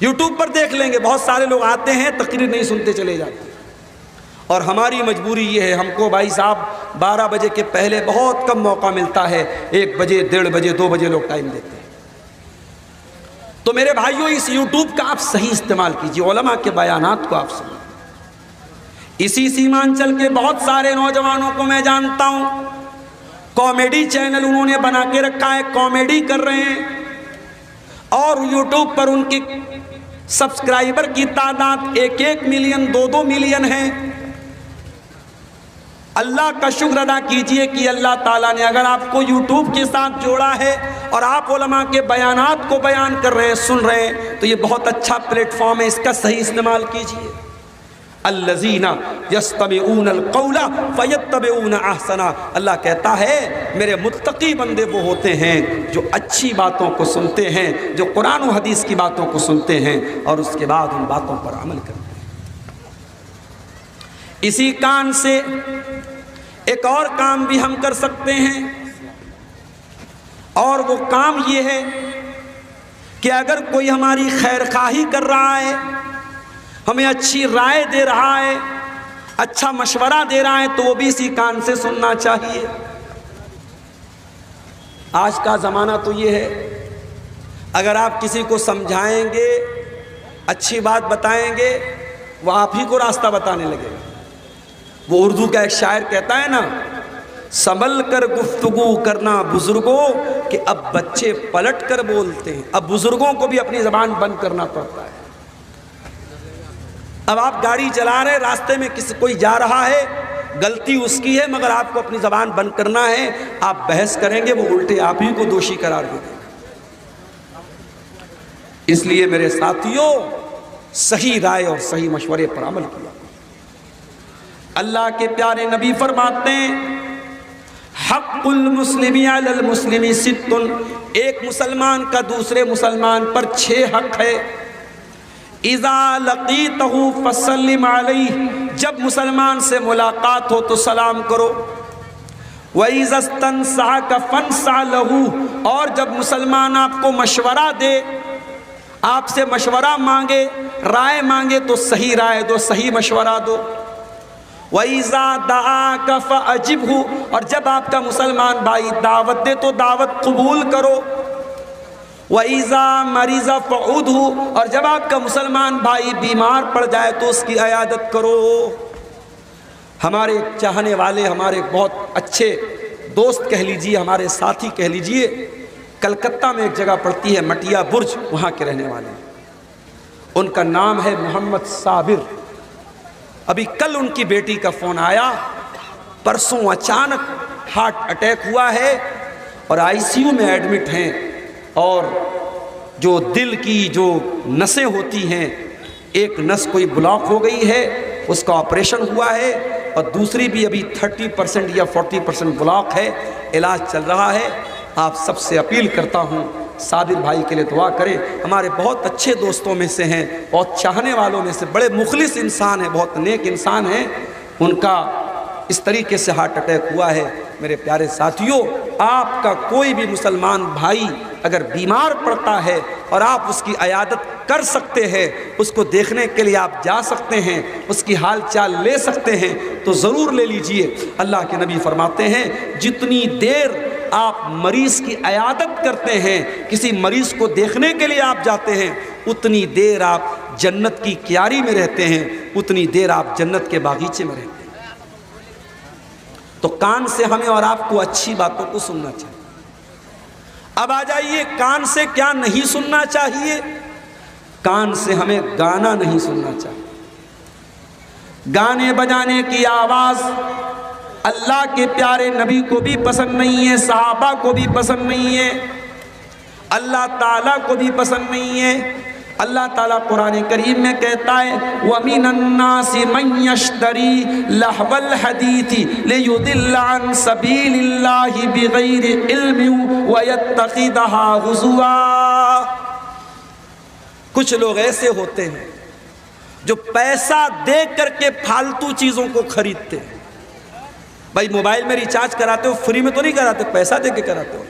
یوٹیوب پر دیکھ لیں گے۔ بہت سارے لوگ آتے ہیں تقریر نہیں سنتے چلے جاتے، اور ہماری مجبوری یہ ہے، ہم کو بھائی صاحب 12 بجے کے پہلے بہت کم موقع ملتا ہے، 1 بجے 1:30 بجے 2 بجے لوگ ٹائم دیتے ہیں۔ تو میرے بھائیوں اس یوٹیوب کا آپ صحیح استعمال کیجیے، علماء کے بیانات کو آپ سنیں۔ اسی سیمانچل کے بہت سارے نوجوانوں کو میں جانتا ہوں، کامیڈی چینل انہوں نے بنا کے رکھا ہے، کامیڈی کر رہے ہیں، اور یوٹیوب پر ان کی سبسکرائبر کی تعداد 1 ملین 2 ملین ہے۔ اللہ کا شکر ادا کیجئے کہ اللہ تعالیٰ نے اگر آپ کو یوٹیوب کے ساتھ جوڑا ہے اور آپ علماء کے بیانات کو بیان کر رہے ہیں، سن رہے ہیں، تو یہ بہت اچھا پلیٹ فارم ہے، اس کا صحیح استعمال کیجئے۔ الذین یستمعون القول فیتبعون احسنہ، اللہ کہتا ہے میرے متقی بندے وہ ہوتے ہیں جو اچھی باتوں کو سنتے ہیں، جو قرآن و حدیث کی باتوں کو سنتے ہیں اور اس کے بعد ان باتوں پر عمل کرتے ہیں۔ اسی کان سے ایک اور کام بھی ہم کر سکتے ہیں، اور وہ کام یہ ہے کہ اگر کوئی ہماری خیر خواہی کر رہا ہے، ہمیں اچھی رائے دے رہا ہے، اچھا مشورہ دے رہا ہے، تو وہ بھی اسی کان سے سننا چاہیے۔ آج کا زمانہ تو یہ ہے، اگر آپ کسی کو سمجھائیں گے، اچھی بات بتائیں گے، وہ آپ ہی کو راستہ بتانے لگے گا۔ وہ اردو کا ایک شاعر کہتا ہے نا، سنبھل کر گفتگو کرنا بزرگوں، کہ اب بچے پلٹ کر بولتے ہیں۔ اب بزرگوں کو بھی اپنی زبان بند کرنا پڑتا ہے۔ اب آپ گاڑی چلا رہے، راستے میں کوئی جا رہا ہے، غلطی اس کی ہے، مگر آپ کو اپنی زبان بند کرنا ہے، آپ بحث کریں گے، وہ الٹے آپ ہی کو دوشی قرار دے دیں گے۔ اس لیے میرے ساتھیوں، صحیح رائے اور صحیح مشورے پر عمل کیا۔ اللہ کے پیارے نبی فرماتے ہیں، حق المسلم علی المسلم 6، ایک مسلمان کا دوسرے مسلمان پر 6 حق ہے۔ اذا لقیتہ فسلم علیہ، جب مسلمان سے ملاقات ہو تو سلام کرو۔ وَإِذَا اسْتَنْصَحَكَ فَانْصَحْ لَهُ، اور جب مسلمان آپ کو مشورہ دے، آپ سے مشورہ مانگے، رائے مانگے، تو صحیح رائے دو، صحیح مشورہ دو۔ وَإِذَا دَعَاكَ فَأَجِبْهُ، اور جب آپ کا مسلمان بھائی دعوت دے تو دعوت قبول کرو۔ وَإِذَا مَرِضَ فَعُودْهُ، اور جب آپ کا مسلمان بھائی بیمار پڑ جائے تو اس کی عیادت کرو۔ ہمارے چاہنے والے، ہمارے بہت اچھے دوست کہہ لیجئے، ہمارے ساتھی کہہ لیجئے، کلکتہ میں ایک جگہ پڑتی ہے مٹیا برج، وہاں کے رہنے والے، ان کا نام ہے محمد صابر۔ ابھی کل ان کی بیٹی کا فون آیا، پرسوں اچانک ہارٹ اٹیک ہوا ہے اور ICU میں ایڈمٹ ہیں، اور جو دل کی جو نسیں ہوتی ہیں، ایک نس کوئی بلاک ہو گئی ہے، اس کا آپریشن ہوا ہے، اور دوسری بھی ابھی 30% یا 40% بلاک ہے، علاج چل رہا ہے۔ آپ سب سے اپیل کرتا ہوں، صابر بھائی کے لیے دعا کریں، ہمارے بہت اچھے دوستوں میں سے ہیں، بہت چاہنے والوں میں سے، بڑے مخلص انسان ہیں، بہت نیک انسان ہیں، ان کا اس طریقے سے ہارٹ اٹیک ہوا ہے۔ میرے پیارے ساتھیوں، آپ کا کوئی بھی مسلمان بھائی اگر بیمار پڑتا ہے اور آپ اس کی عیادت کر سکتے ہیں، اس کو دیکھنے کے لیے آپ جا سکتے ہیں، اس کی حال چال لے سکتے ہیں، تو ضرور لے لیجئے۔ اللہ کے نبی فرماتے ہیں، جتنی دیر آپ مریض کی عیادت کرتے ہیں، کسی مریض کو دیکھنے کے لیے آپ جاتے ہیں، اتنی دیر آپ جنت کی کیاری میں رہتے ہیں، اتنی دیر آپ جنت کے باغیچے میں رہتے ہیں۔ تو کان سے ہمیں اور آپ کو اچھی باتوں کو سننا چاہیے۔ اب آ جائیے، کان سے کیا نہیں سننا چاہیے؟ کان سے ہمیں گانا نہیں سننا چاہیے۔ گانے بجانے کی آواز اللہ کے پیارے نبی کو بھی پسند نہیں ہے، صحابہ کو بھی پسند نہیں ہے۔ اللہ تعالیٰ کو بھی پسند نہیں ہے۔ اللہ تعالیٰ قرآن کریم میں کہتا ہے وَمِنَ النَّاسِ مَن يَشْتَرِي لَهْوَ الْحَدِيثِ لِيُضِلَّ عَن سَبِيلِ اللَّهِ بِغَيْرِ عِلْمٍ وَيَتَّخِذَهَا هُزُوًا۔ کچھ لوگ ایسے ہوتے ہیں جو پیسہ دے کر کے پھالتو چیزوں کو خریدتے ہیں۔ بھائی موبائل میں ریچارج کراتے ہو، فری میں تو نہیں کراتے، پیسہ دے کے کراتے ہو۔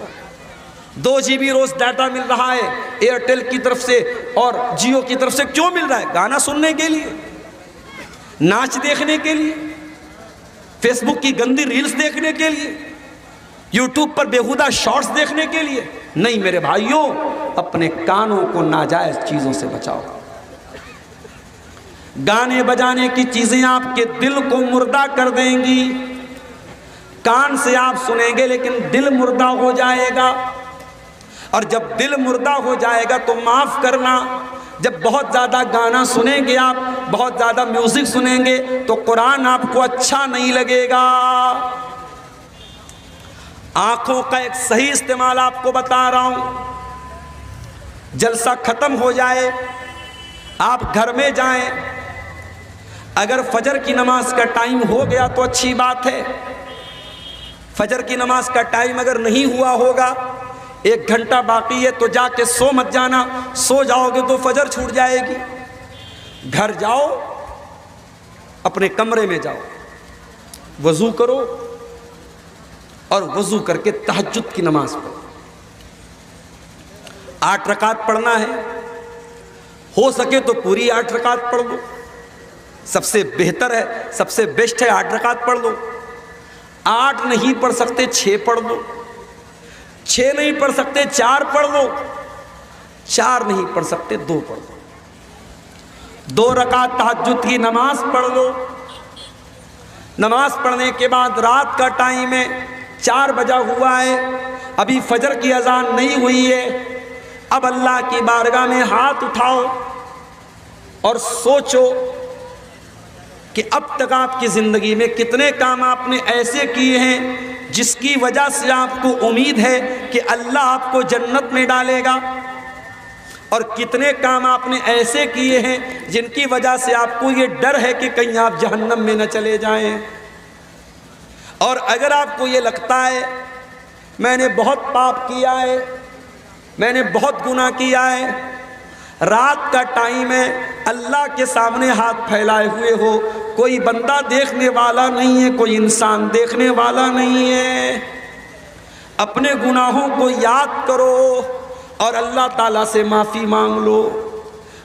2 GB روز ڈاٹا مل رہا ہے ایئرٹیل کی طرف سے اور جیو کی طرف سے، کیوں مل رہا ہے؟ گانا سننے کے لیے، ناچ دیکھنے کے لیے، فیس بک کی گندی ریلز دیکھنے کے لیے، یوٹیوب پر بیہودہ شارٹس دیکھنے کے لیے؟ نہیں میرے بھائیوں، اپنے کانوں کو ناجائز چیزوں سے بچاؤ۔ گانے بجانے کی چیزیں آپ کے دل کو مردہ کر دیں گی۔ کان سے آپ سنیں گے لیکن دل مردہ ہو جائے گا، اور جب دل مردہ ہو جائے گا تو معاف کرنا، جب بہت زیادہ گانا سنیں گے، آپ بہت زیادہ میوزک سنیں گے تو قرآن آپ کو اچھا نہیں لگے گا۔ آنکھوں کا ایک صحیح استعمال آپ کو بتا رہا ہوں۔ جلسہ ختم ہو جائے، آپ گھر میں جائیں، اگر فجر کی نماز کا ٹائم ہو گیا تو اچھی بات ہے۔ فجر کی نماز کا ٹائم اگر نہیں ہوا ہوگا، 1 گھنٹہ باقی ہے، تو جا کے سو مت جانا، سو جاؤ گے تو فجر چھوٹ جائے گی۔ گھر جاؤ، اپنے کمرے میں جاؤ، وضو کرو اور وضو کر کے تہجد کی نماز پڑھو۔ 8 رکعت پڑھنا ہے، ہو سکے تو پوری 8 رکعت پڑھ لو، سب سے بہتر ہے، سب سے بیسٹ ہے 8 رکعت پڑھ لو۔ 8 نہیں پڑھ سکتے 6 پڑھ لو، 6 نہیں پڑھ سکتے 4 پڑھ لو، 4 نہیں پڑھ سکتے 2 پڑھ لو۔ 2 رکعت تہجد کی نماز پڑھ لو۔ نماز پڑھنے کے بعد رات کا ٹائم ہے، 4 بجا ہوا ہے، ابھی فجر کی اذان نہیں ہوئی ہے، اب اللہ کی بارگاہ میں ہاتھ اٹھاؤ اور سوچو کہ اب تک آپ کی زندگی میں کتنے کام آپ نے ایسے کیے ہیں جس کی وجہ سے آپ کو امید ہے کہ اللہ آپ کو جنت میں ڈالے گا، اور کتنے کام آپ نے ایسے کیے ہیں جن کی وجہ سے آپ کو یہ ڈر ہے کہ کہیں آپ جہنم میں نہ چلے جائیں۔ اور اگر آپ کو یہ لگتا ہے میں نے بہت پاپ کیا ہے، میں نے بہت گناہ کیا ہے، رات کا ٹائم ہے، اللہ کے سامنے ہاتھ پھیلائے ہوئے ہو، کوئی بندہ دیکھنے والا نہیں ہے، کوئی انسان دیکھنے والا نہیں ہے، اپنے گناہوں کو یاد کرو اور اللہ تعالیٰ سے معافی مانگ لو،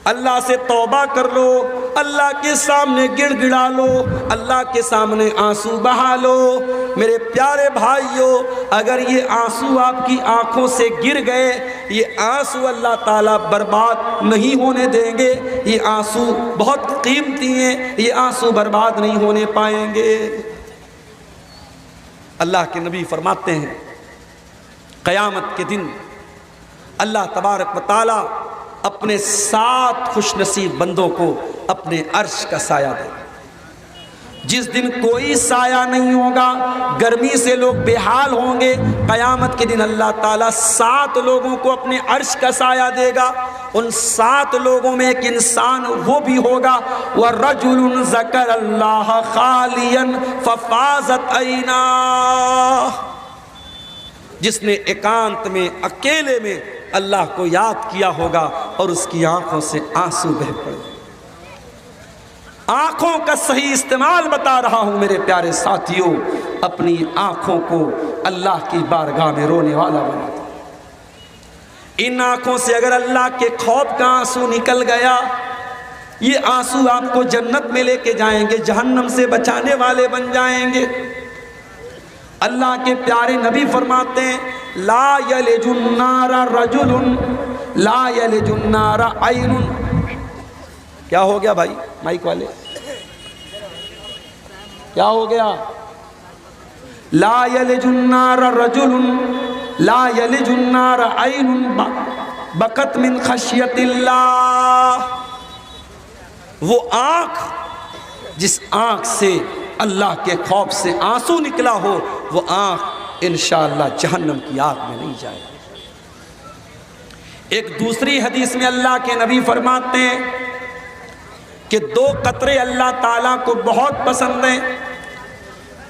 اللہ سے توبہ کر لو، اللہ کے سامنے گڑ گڑا لو، اللہ کے سامنے آنسو بہا لو۔ میرے پیارے بھائیوں، اگر یہ آنسو آپ کی آنکھوں سے گر گئے، یہ آنسو اللہ تعالیٰ برباد نہیں ہونے دیں گے، یہ آنسو بہت قیمتی ہیں، یہ آنسو برباد نہیں ہونے پائیں گے۔ اللہ کے نبی فرماتے ہیں قیامت کے دن اللہ تبارک و تعالیٰ اپنے 7 خوش نصیب بندوں کو اپنے عرش کا سایہ دے، جس دن کوئی سایہ نہیں ہوگا، گرمی سے لوگ بے حال ہوں گے، قیامت کے دن اللہ تعالیٰ 7 لوگوں کو اپنے عرش کا سایہ دے گا۔ ان 7 لوگوں میں ایک انسان وہ بھی ہوگا وَرَجُلٌ ذَكَرَ اللَّهَ خَالِيًا فَفَاضَتْ عَيْنَاهُ، جس نے ایکانت میں، اکیلے میں اللہ کو یاد کیا ہوگا اور اس کی آنکھوں سے آنسو بہہ پڑے۔ آنکھوں کا صحیح استعمال بتا رہا ہوں میرے پیارے ساتھیوں، اپنی آنکھوں کو اللہ کی بارگاہ میں رونے والا بنا دو۔ ان آنکھوں سے اگر اللہ کے خوف کا آنسو نکل گیا، یہ آنسو آپ کو جنت میں لے کے جائیں گے، جہنم سے بچانے والے بن جائیں گے۔ اللہ کے پیارے نبی فرماتے ہیں لا یلج النار رجل لا یلج النار عین۔ کیا ہو گیا بھائی مائک والے، کیا ہو گیا؟ لا یلج النار رجل لا یلج النار عین بکت من خشیت اللہ، وہ آنکھ جس آنکھ سے اللہ کے خوف سے آنسو نکلا ہو، وہ آنکھ انشاءاللہ جہنم کی آگ میں نہیں جائے۔ ایک دوسری حدیث میں اللہ کے نبی فرماتے ہیں کہ 2 قطرے اللہ تعالیٰ کو بہت پسند ہیں،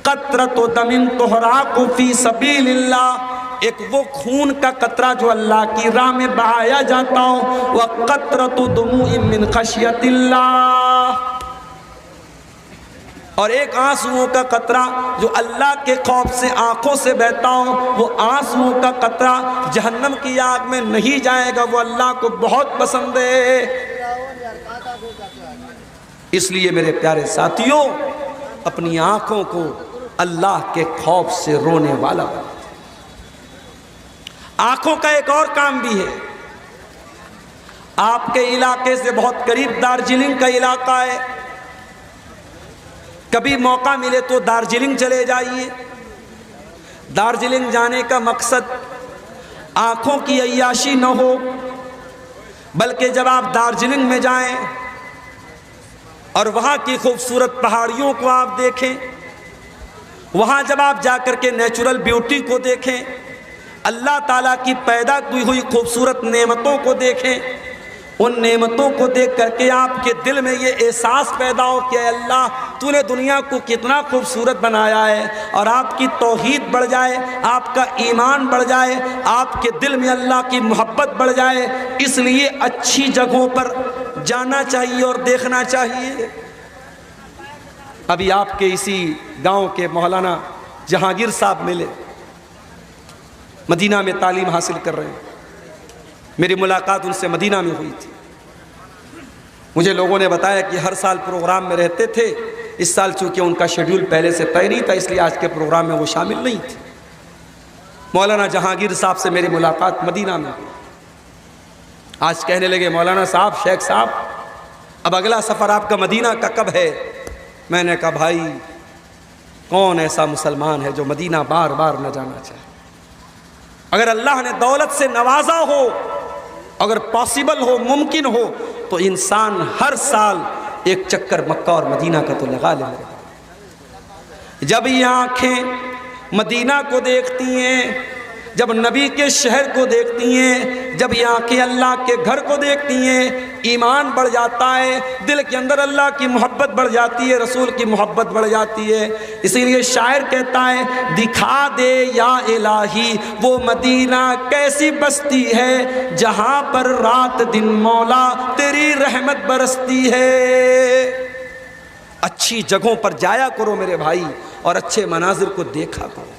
قطرۃ دم تحراق فی سبیل اللہ، ایک وہ خون کا قطرہ جو اللہ کی راہ میں بہایا جاتا ہو، وقطرۃ دموع من خشیۃ اللہ، اور ایک آنسوؤں کا قطرہ جو اللہ کے خوف سے آنکھوں سے بہتا ہو، وہ آنسوؤں کا قطرہ جہنم کی آگ میں نہیں جائے گا، وہ اللہ کو بہت پسند ہے۔ اس لیے میرے پیارے ساتھیوں، اپنی آنکھوں کو اللہ کے خوف سے رونے والا بنائیں۔ آنکھوں کا ایک اور کام بھی ہے۔ آپ کے علاقے سے بہت قریب دارجلنگ کا علاقہ ہے، کبھی موقع ملے تو دارجلنگ چلے جائیے۔ دارجلنگ جانے کا مقصد آنکھوں کی عیاشی نہ ہو، بلکہ جب آپ دارجلنگ میں جائیں اور وہاں کی خوبصورت پہاڑیوں کو آپ دیکھیں، وہاں جب آپ جا کر کے نیچرل بیوٹی کو دیکھیں، اللہ تعالیٰ کی پیدا کی ہوئی خوبصورت نعمتوں کو دیکھیں، ان نعمتوں کو دیکھ کر کے آپ کے دل میں یہ احساس پیدا ہو کہ اے اللہ تو نے دنیا کو کتنا خوبصورت بنایا ہے، اور آپ کی توحید بڑھ جائے، آپ کا ایمان بڑھ جائے، آپ کے دل میں اللہ کی محبت بڑھ جائے۔ اس لیے اچھی جگہوں پر جانا چاہیے اور دیکھنا چاہیے۔ ابھی آپ کے اسی گاؤں کے مولانا جہانگیر صاحب ملے، مدینہ میں تعلیم حاصل کر رہے ہیں، میری ملاقات ان سے مدینہ میں ہوئی تھی۔ مجھے لوگوں نے بتایا کہ ہر سال پروگرام میں رہتے تھے، اس سال چونکہ ان کا شیڈیول پہلے سے طے نہیں تھا، اس لیے آج کے پروگرام میں وہ شامل نہیں تھے۔ مولانا جہانگیر صاحب سے میری ملاقات مدینہ میں ہوئی۔ آج کہنے لگے مولانا صاحب، شیخ صاحب، اب اگلا سفر آپ کا مدینہ کا کب ہے؟ میں نے کہا بھائی، کون ایسا مسلمان ہے جو مدینہ بار بار نہ جانا چاہے؟ اگر اللہ نے دولت سے نوازا ہو، اگر پاسبل ہو، ممکن ہو، تو انسان ہر سال ایک چکر مکہ اور مدینہ کا تو لگا لے۔ جب یہ آنکھیں مدینہ کو دیکھتی ہیں، جب نبی کے شہر کو دیکھتی ہیں، جب یہ آنکھیں اللہ کے گھر کو دیکھتی ہیں، ایمان بڑھ جاتا ہے، دل کے اندر اللہ کی محبت بڑھ جاتی ہے، رسول کی محبت بڑھ جاتی ہے۔ اسی لیے شاعر کہتا ہے، دکھا دے یا الہی وہ مدینہ کیسی بستی ہے، جہاں پر رات دن مولا تیری رحمت برستی ہے۔ اچھی جگہوں پر جایا کرو میرے بھائی، اور اچھے مناظر کو دیکھا کرو۔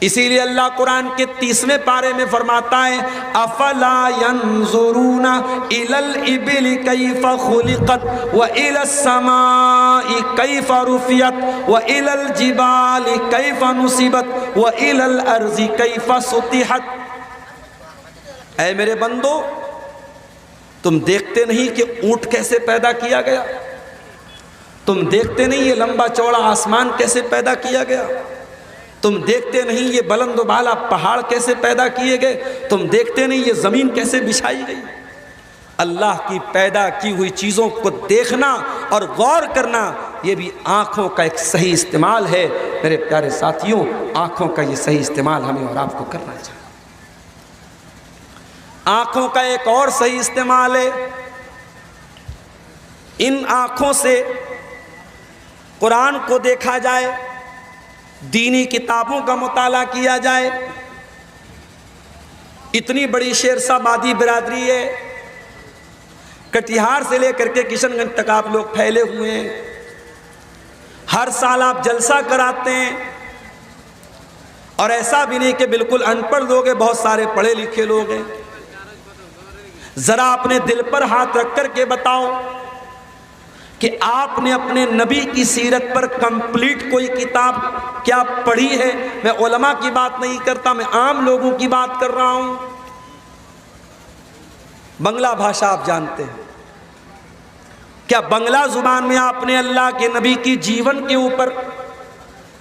اسی لیے اللہ قرآن کے 30ویں پارے میں فرماتا ہے، افلا ينظرون الى الابل كيف خلقت والى السماء كيف رفعت والى الجبال كيف نصبت والى الارض كيف سطحت۔ اے میرے بندو، تم دیکھتے نہیں کہ اونٹ کیسے پیدا کیا گیا؟ تم دیکھتے نہیں یہ لمبا چوڑا آسمان کیسے پیدا کیا گیا؟ تم دیکھتے نہیں یہ بلند و بالا پہاڑ کیسے پیدا کیے گئے؟ تم دیکھتے نہیں یہ زمین کیسے بچھائی گئی؟ اللہ کی پیدا کی ہوئی چیزوں کو دیکھنا اور غور کرنا، یہ بھی آنکھوں کا ایک صحیح استعمال ہے۔ میرے پیارے ساتھیوں، آنکھوں کا یہ صحیح استعمال ہمیں اور آپ کو کرنا چاہیے۔ آنکھوں کا ایک اور صحیح استعمال ہے، ان آنکھوں سے قرآن کو دیکھا جائے، دینی کتابوں کا مطالعہ کیا جائے۔ اتنی بڑی شیرسا بادی برادری ہے، کٹیہار سے لے کر کے کشن گنج تک آپ لوگ پھیلے ہوئے ہیں، ہر سال آپ جلسہ کراتے ہیں، اور ایسا بھی نہیں کہ بالکل ان پڑھ لوگ ہیں، بہت سارے پڑھے لکھے لوگ ہیں۔ ذرا اپنے دل پر ہاتھ رکھ کر کے بتاؤ کہ آپ نے اپنے نبی کی سیرت پر کمپلیٹ کوئی کتاب کیا پڑھی ہے؟ میں علماء کی بات نہیں کرتا، میں عام لوگوں کی بات کر رہا ہوں۔ بنگلہ بھاشا آپ جانتے ہیں، کیا بنگلہ زبان میں آپ نے اللہ کے نبی کی جیون کے اوپر،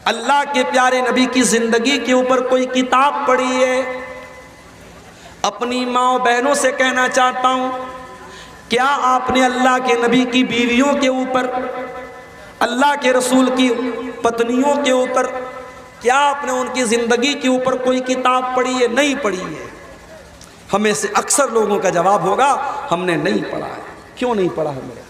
اللہ کے پیارے نبی کی زندگی کے اوپر کوئی کتاب پڑھی ہے؟ اپنی ماں بہنوں سے کہنا چاہتا ہوں، کیا آپ نے اللہ کے نبی کی بیویوں کے اوپر، اللہ کے رسول کی پتنیوں کے اوپر، کیا آپ نے ان کی زندگی کے اوپر کوئی کتاب پڑھی ہے؟ نہیں پڑھی ہے۔ ہمیں سے اکثر لوگوں کا جواب ہوگا ہم نے نہیں پڑھا ہے۔ کیوں نہیں پڑھا ہے میرے؟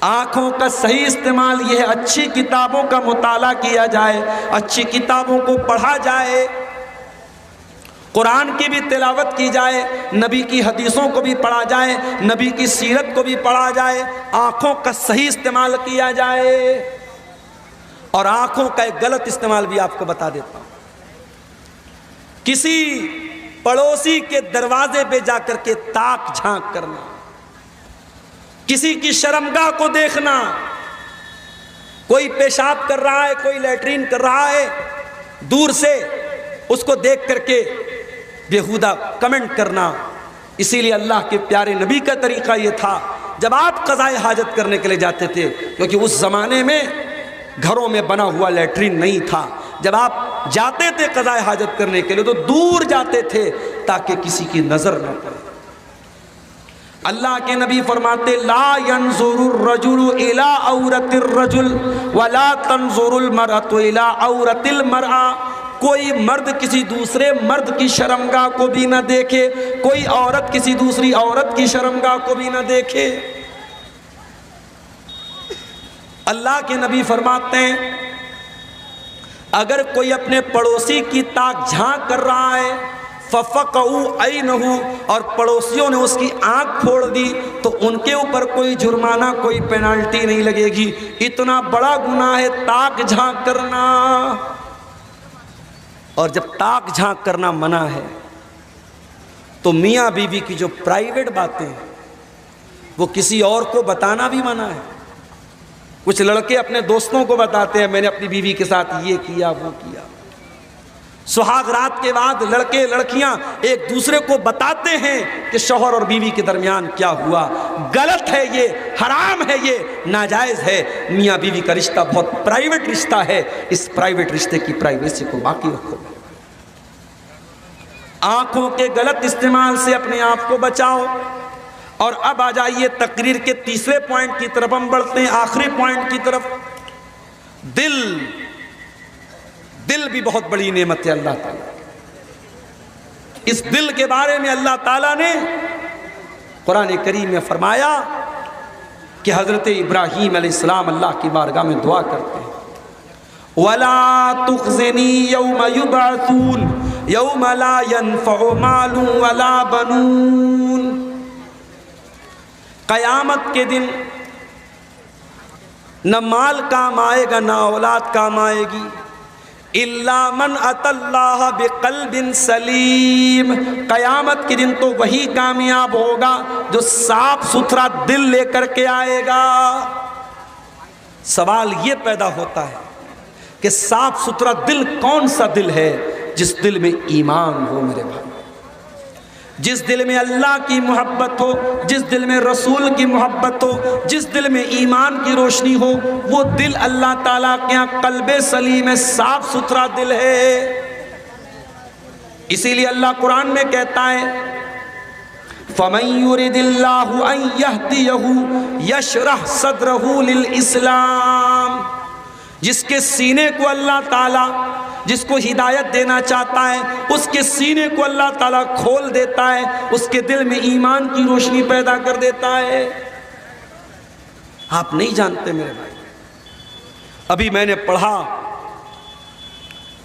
آنکھوں کا صحیح استعمال یہ ہے اچھی کتابوں کا مطالعہ کیا جائے، اچھی کتابوں کو پڑھا جائے، قرآن کی بھی تلاوت کی جائے، نبی کی حدیثوں کو بھی پڑھا جائے، نبی کی سیرت کو بھی پڑھا جائے، آنکھوں کا صحیح استعمال کیا جائے۔ اور آنکھوں کا ایک غلط استعمال بھی آپ کو بتا دیتا ہوں۔ کسی پڑوسی کے دروازے پہ جا کر کے تاک جھانک کرنا، کسی کی شرمگاہ کو دیکھنا، کوئی پیشاب کر رہا ہے، کوئی لیٹرین کر رہا ہے، دور سے اس کو دیکھ کر کے بےہودہ کمنٹ کرنا۔ اسی لیے اللہ کے پیارے نبی کا طریقہ یہ تھا، جب آپ قضائے حاجت کرنے کے لیے جاتے تھے، کیونکہ اس زمانے میں گھروں میں بنا ہوا لیٹرین نہیں تھا، جب آپ جاتے تھے قضائے حاجت کرنے کے لیے تو دور جاتے تھے تاکہ کسی کی نظر نہ پڑے۔ اللہ کے نبی فرماتے لا ينظر الرجل الى عورت الرجل ولا تنظر المرأة الى عورت المرأة، کوئی مرد کسی دوسرے مرد کی شرمگاہ کو بھی نہ دیکھے، کوئی عورت کسی دوسری عورت کی شرمگاہ کو بھی نہ دیکھے۔ اللہ کے نبی فرماتے ہیں اگر کوئی اپنے پڑوسی کی تاک جھانک کر رہا ہے فَفَقَعُوا عَيْنَهُ، اور پڑوسیوں نے اس کی آنکھ پھوڑ دی تو ان کے اوپر کوئی جرمانہ، کوئی پینالٹی نہیں لگے گی۔ اتنا بڑا گناہ ہے تاک جھانک کرنا۔ اور جب تاک جھانک کرنا منع ہے تو میاں بیوی کی جو پرائیویٹ باتیں ہیں وہ کسی اور کو بتانا بھی منع ہے۔ کچھ لڑکے اپنے دوستوں کو بتاتے ہیں میں نے اپنی بیوی کے ساتھ یہ کیا وہ کیا۔ سہاگ رات کے بعد لڑکے لڑکیاں ایک دوسرے کو بتاتے ہیں کہ شوہر اور بیوی کے درمیان کیا ہوا۔ غلط ہے، یہ حرام ہے، یہ ناجائز ہے۔ میاں بیوی کا رشتہ بہت پرائیویٹ رشتہ ہے، اس پرائیویٹ رشتے کی پرائیویسی کو باقی رکھو۔ آنکھوں کے غلط استعمال سے اپنے آپ کو بچاؤ۔ اور اب آ جائیے تقریر کے تیسرے پوائنٹ کی طرف ہم بڑھتے ہیں، آخری پوائنٹ کی طرف۔ دل بھی بہت بڑی نعمت ہے اللہ تعالیٰ۔ اس دل کے بارے میں اللہ تعالیٰ نے قرآن کریم میں فرمایا کہ حضرت ابراہیم علیہ السلام اللہ کی بارگاہ میں دعا کرتے ہیں وَلَا تُخْزِنِي يَوْمَ يُبْعَثُونَ يَوْمَ لَا يَنفَعُ مَالٌ وَلَا بَنُونَ۔ قیامت کے دن نہ مال کام آئے گا نہ اولاد کام آئے گی، الا من اتى اللہ بقلب سلیم۔ قیامت کے دن تو وہی کامیاب ہوگا جو صاف ستھرا دل لے کر کے آئے گا۔ سوال یہ پیدا ہوتا ہے کہ صاف ستھرا دل کون سا دل ہے؟ جس دل میں ایمان ہو میرے بھائی، جس دل میں اللہ کی محبت ہو، جس دل میں رسول کی محبت ہو، جس دل میں ایمان کی روشنی ہو، وہ دل اللہ تعالیٰ کے یہاں قلب سلیم ہے، صاف ستھرا دل ہے۔ اسی لیے اللہ قرآن میں کہتا ہے فَمَن يُرِدِ اللَّهُ أَن يَهْدِيَهُ يَشْرَحْ صَدْرَهُ لِلْإِسْلَامِ، جس کے سینے کو اللہ تعالیٰ جس کو ہدایت دینا چاہتا ہے اس کے سینے کو اللہ تعالیٰ کھول دیتا ہے، اس کے دل میں ایمان کی روشنی پیدا کر دیتا ہے۔ آپ نہیں جانتے میرے بھائی، ابھی میں نے پڑھا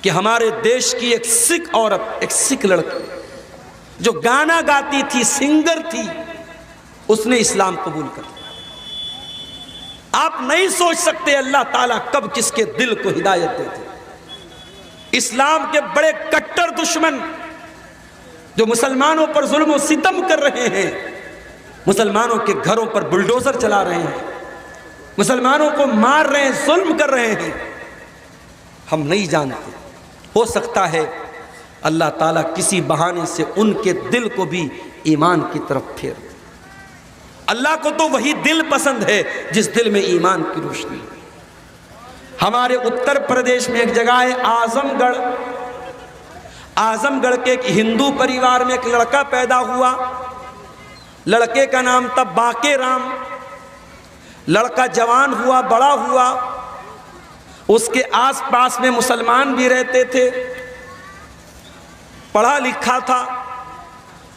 کہ ہمارے دیش کی ایک سکھ عورت، ایک سکھ لڑکی جو گانا گاتی تھی، سنگر تھی، اس نے اسلام قبول کر لیا۔ آپ نہیں سوچ سکتے اللہ تعالیٰ کب کس کے دل کو ہدایت دیتے۔ اسلام کے بڑے کٹر دشمن جو مسلمانوں پر ظلم و ستم کر رہے ہیں، مسلمانوں کے گھروں پر بلڈوزر چلا رہے ہیں، مسلمانوں کو مار رہے ہیں، ظلم کر رہے ہیں، ہم نہیں جانتے۔ ہو سکتا ہے اللہ تعالیٰ کسی بہانے سے ان کے دل کو بھی ایمان کی طرف پھیر دے۔ اللہ کو تو وہی دل پسند ہے جس دل میں ایمان کی روشنی ہے۔ ہمارے اتر پردیش میں ایک جگہ ہے اعظم گڑھ، اعظم گڑھ کے ایک ہندو پریوار میں ایک لڑکا پیدا ہوا، لڑکے کا نام تھا باقے رام۔ لڑکا جوان ہوا، بڑا ہوا، اس کے آس پاس میں مسلمان بھی رہتے تھے، پڑھا لکھا تھا،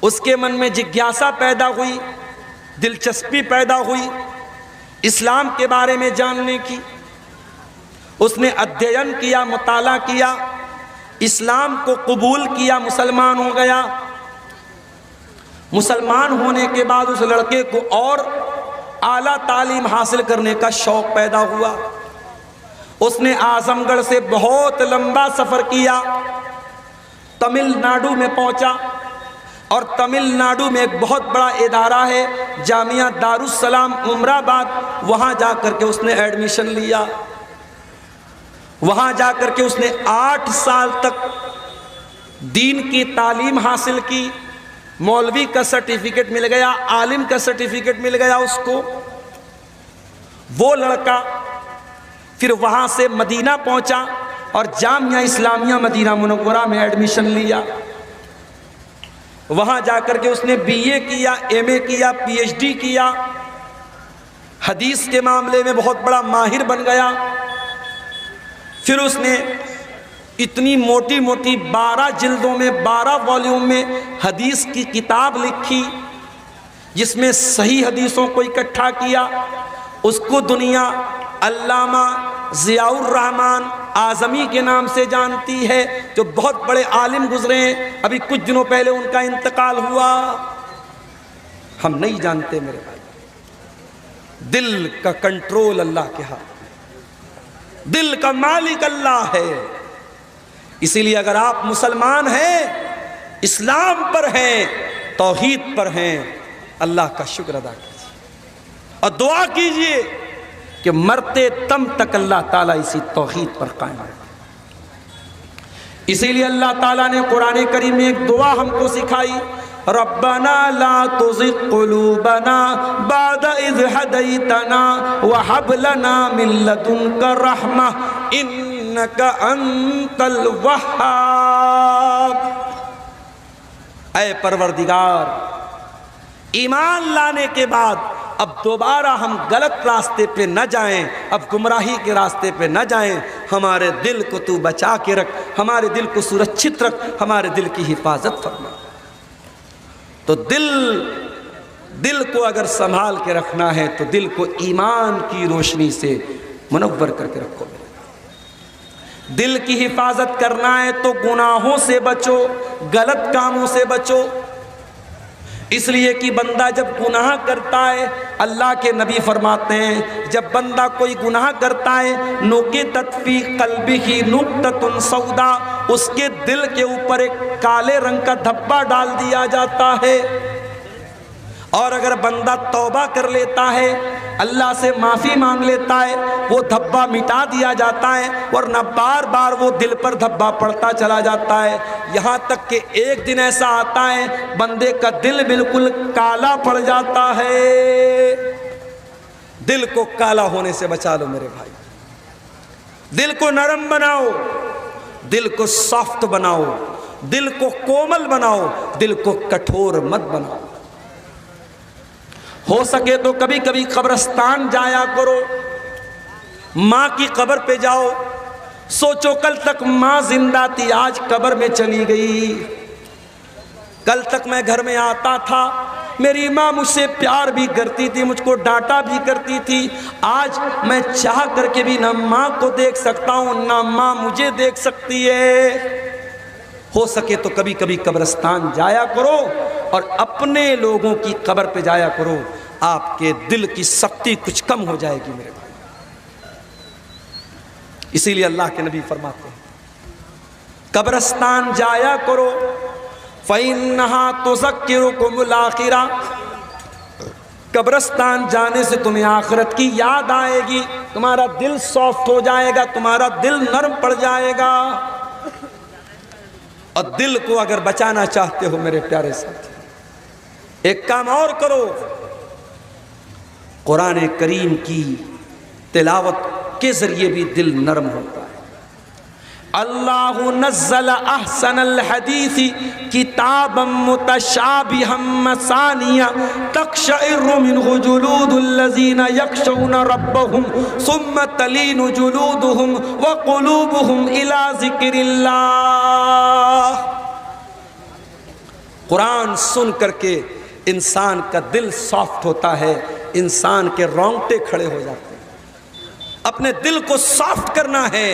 اس کے من میں جگیاسا پیدا ہوئی، دلچسپی پیدا ہوئی اسلام کے بارے میں جاننے کی۔ اس نے ادھین کیا، مطالعہ کیا، اسلام کو قبول کیا، مسلمان ہو گیا۔ مسلمان ہونے کے بعد اس لڑکے کو اور اعلیٰ تعلیم حاصل کرنے کا شوق پیدا ہوا۔ اس نے اعظم گڑھ سے بہت لمبا سفر کیا، تمل ناڈو میں پہنچا، اور تمل ناڈو میں ایک بہت بڑا ادارہ ہے جامعہ دارالسلام عمر آباد، وہاں جا کر کے اس نے ایڈمیشن لیا۔ وہاں جا کر کے اس نے 8 سال تک دین کی تعلیم حاصل کی، مولوی کا سرٹیفکیٹ مل گیا، عالم کا سرٹیفکیٹ مل گیا اس کو۔ وہ لڑکا پھر وہاں سے مدینہ پہنچا اور جامعہ اسلامیہ مدینہ منورہ میں ایڈمیشن لیا۔ وہاں جا کر کے اس نے بی اے کیا، ایم اے کیا، پی ایچ ڈی کیا، حدیث کے معاملے میں بہت بڑا ماہر بن گیا۔ پھر اس نے اتنی موٹی موٹی 12 جلدوں میں 12 والیوم میں حدیث کی کتاب لکھی، جس میں صحیح حدیثوں کو اکٹھا کیا۔ اس کو دنیا علامہ ضیاء الرحمن اعظمی کے نام سے جانتی ہے، جو بہت بڑے عالم گزرے ہیں۔ ابھی کچھ دنوں پہلے ان کا انتقال ہوا۔ ہم نہیں جانتے میرے بھائی، دل کا کنٹرول اللہ کے ہاتھ، دل کا مالک اللہ ہے۔ اسی لیے اگر آپ مسلمان ہیں، اسلام پر ہیں، توحید پر ہیں، اللہ کا شکر ادا کیجیے اور دعا کیجیے کہ مرتے دم تک اللہ تعالیٰ اسی توحید پر قائم رہے۔ اسی لیے اللہ تعالیٰ نے قرآن کریم میں ایک دعا ہم کو سکھائی، ربنا لا تزغ قلوبنا بعد اذ ہدیتنا وہب لنا من لدنک رحمہ انک انت الوہاب۔ اے پروردگار، ایمان لانے کے بعد اب دوبارہ ہم غلط راستے پہ نہ جائیں، اب گمراہی کے راستے پہ نہ جائیں۔ ہمارے دل کو تو بچا کے رکھ، ہمارے دل کو سرکشت رکھ، ہمارے دل کی حفاظت فرما۔ تو دل کو اگر سنبھال کے رکھنا ہے تو دل کو ایمان کی روشنی سے منور کر کے رکھو۔ دل کی حفاظت کرنا ہے تو گناہوں سے بچو، غلط کاموں سے بچو۔ اس لیے کہ بندہ جب گناہ کرتا ہے، اللہ کے نبی فرماتے ہیں جب بندہ کوئی گناہ کرتا ہے، نُقِطَتْ فِي قَلْبِهِ نُقْطَةٌ سَوْدَا، اس کے دل کے اوپر ایک کالے رنگ کا دھبا ڈال دیا جاتا ہے۔ اور اگر بندہ توبہ کر لیتا ہے، اللہ سے معافی مانگ لیتا ہے، وہ دھبا مٹا دیا جاتا ہے، ورنہ بار بار وہ دل پر دھبا پڑتا چلا جاتا ہے، یہاں تک کہ ایک دن ایسا آتا ہے بندے کا دل بالکل کالا پڑ جاتا ہے۔ دل کو کالا ہونے سے بچا لو میرے بھائی، دل کو نرم بناؤ، دل کو سافٹ بناؤ، دل کو کومل بناؤ، دل کو کٹھور مت بناؤ۔ ہو سکے تو کبھی کبھی قبرستان جایا کرو، ماں کی قبر پہ جاؤ، سوچو کل تک ماں زندہ تھی، آج قبر میں چلی گئی۔ کل تک میں گھر میں آتا تھا، میری ماں مجھ سے پیار بھی کرتی تھی، مجھ کو ڈانٹا بھی کرتی تھی، آج میں چاہ کر کے بھی نہ ماں کو دیکھ سکتا ہوں، نہ ماں مجھے دیکھ سکتی ہے۔ ہو سکے تو کبھی کبھی قبرستان جایا کرو اور اپنے لوگوں کی قبر پہ جایا کرو، آپ کے دل کی سختی کچھ کم ہو جائے گی میرے بھائی۔ اسی لیے اللہ کے نبی فرماتے ہیں قبرستان جایا کرو، فَإِنَّهَا تُذَكِّرُكُمُ الْآخِرَةَ، قبرستان جانے سے تمہیں آخرت کی یاد آئے گی، تمہارا دل سافٹ ہو جائے گا، تمہارا دل نرم پڑ جائے گا۔ اور دل کو اگر بچانا چاہتے ہو میرے پیارے ساتھی، ایک کام اور کرو، قرآن کریم کی تلاوت کے ذریعے بھی دل نرم ہوتا ہے۔ اللہ نزل احسن الحدیث کتابا متشابہا مثانیہ تقشعر منہ جلود الذین یخشون ربہم ثم تلین جلودہم وقلوبہم الی ذکر اللہ۔ قرآن سن کر کے انسان کا دل سافٹ ہوتا ہے، انسان کے رونگٹے کھڑے ہو جاتے ہیں۔ اپنے دل کو سافٹ کرنا ہے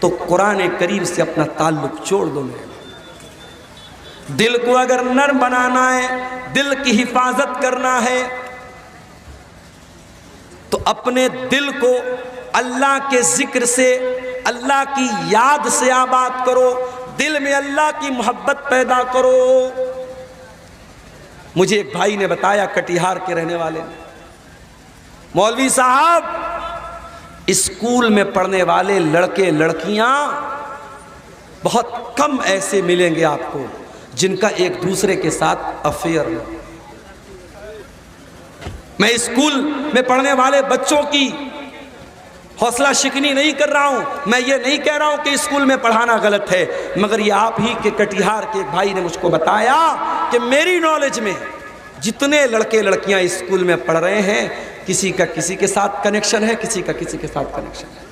تو قرآن کریم سے اپنا تعلق چھوڑ دو میرے۔ دل کو اگر نرم بنانا ہے، دل کی حفاظت کرنا ہے تو اپنے دل کو اللہ کے ذکر سے، اللہ کی یاد سے آباد کرو، دل میں اللہ کی محبت پیدا کرو۔ مجھے ایک بھائی نے بتایا، کٹیہار کے رہنے والے نے، مولوی صاحب اسکول میں پڑھنے والے لڑکے لڑکیاں بہت کم ایسے ملیں گے آپ کو جن کا ایک دوسرے کے ساتھ افیئر ہو۔ میں اسکول میں پڑھنے والے بچوں کی حوصلہ شکنی نہیں کر رہا ہوں، میں یہ نہیں کہہ رہا ہوں کہ اسکول میں پڑھانا غلط ہے، مگر یہ آپ ہی کے کٹیہار کے ایک بھائی نے مجھ کو بتایا کہ میری نالج میں جتنے لڑکے لڑکیاں اسکول میں پڑھ رہے ہیں، کسی کا کسی کے ساتھ کنیکشن ہے، کسی کا کسی کے ساتھ کنیکشن ہے۔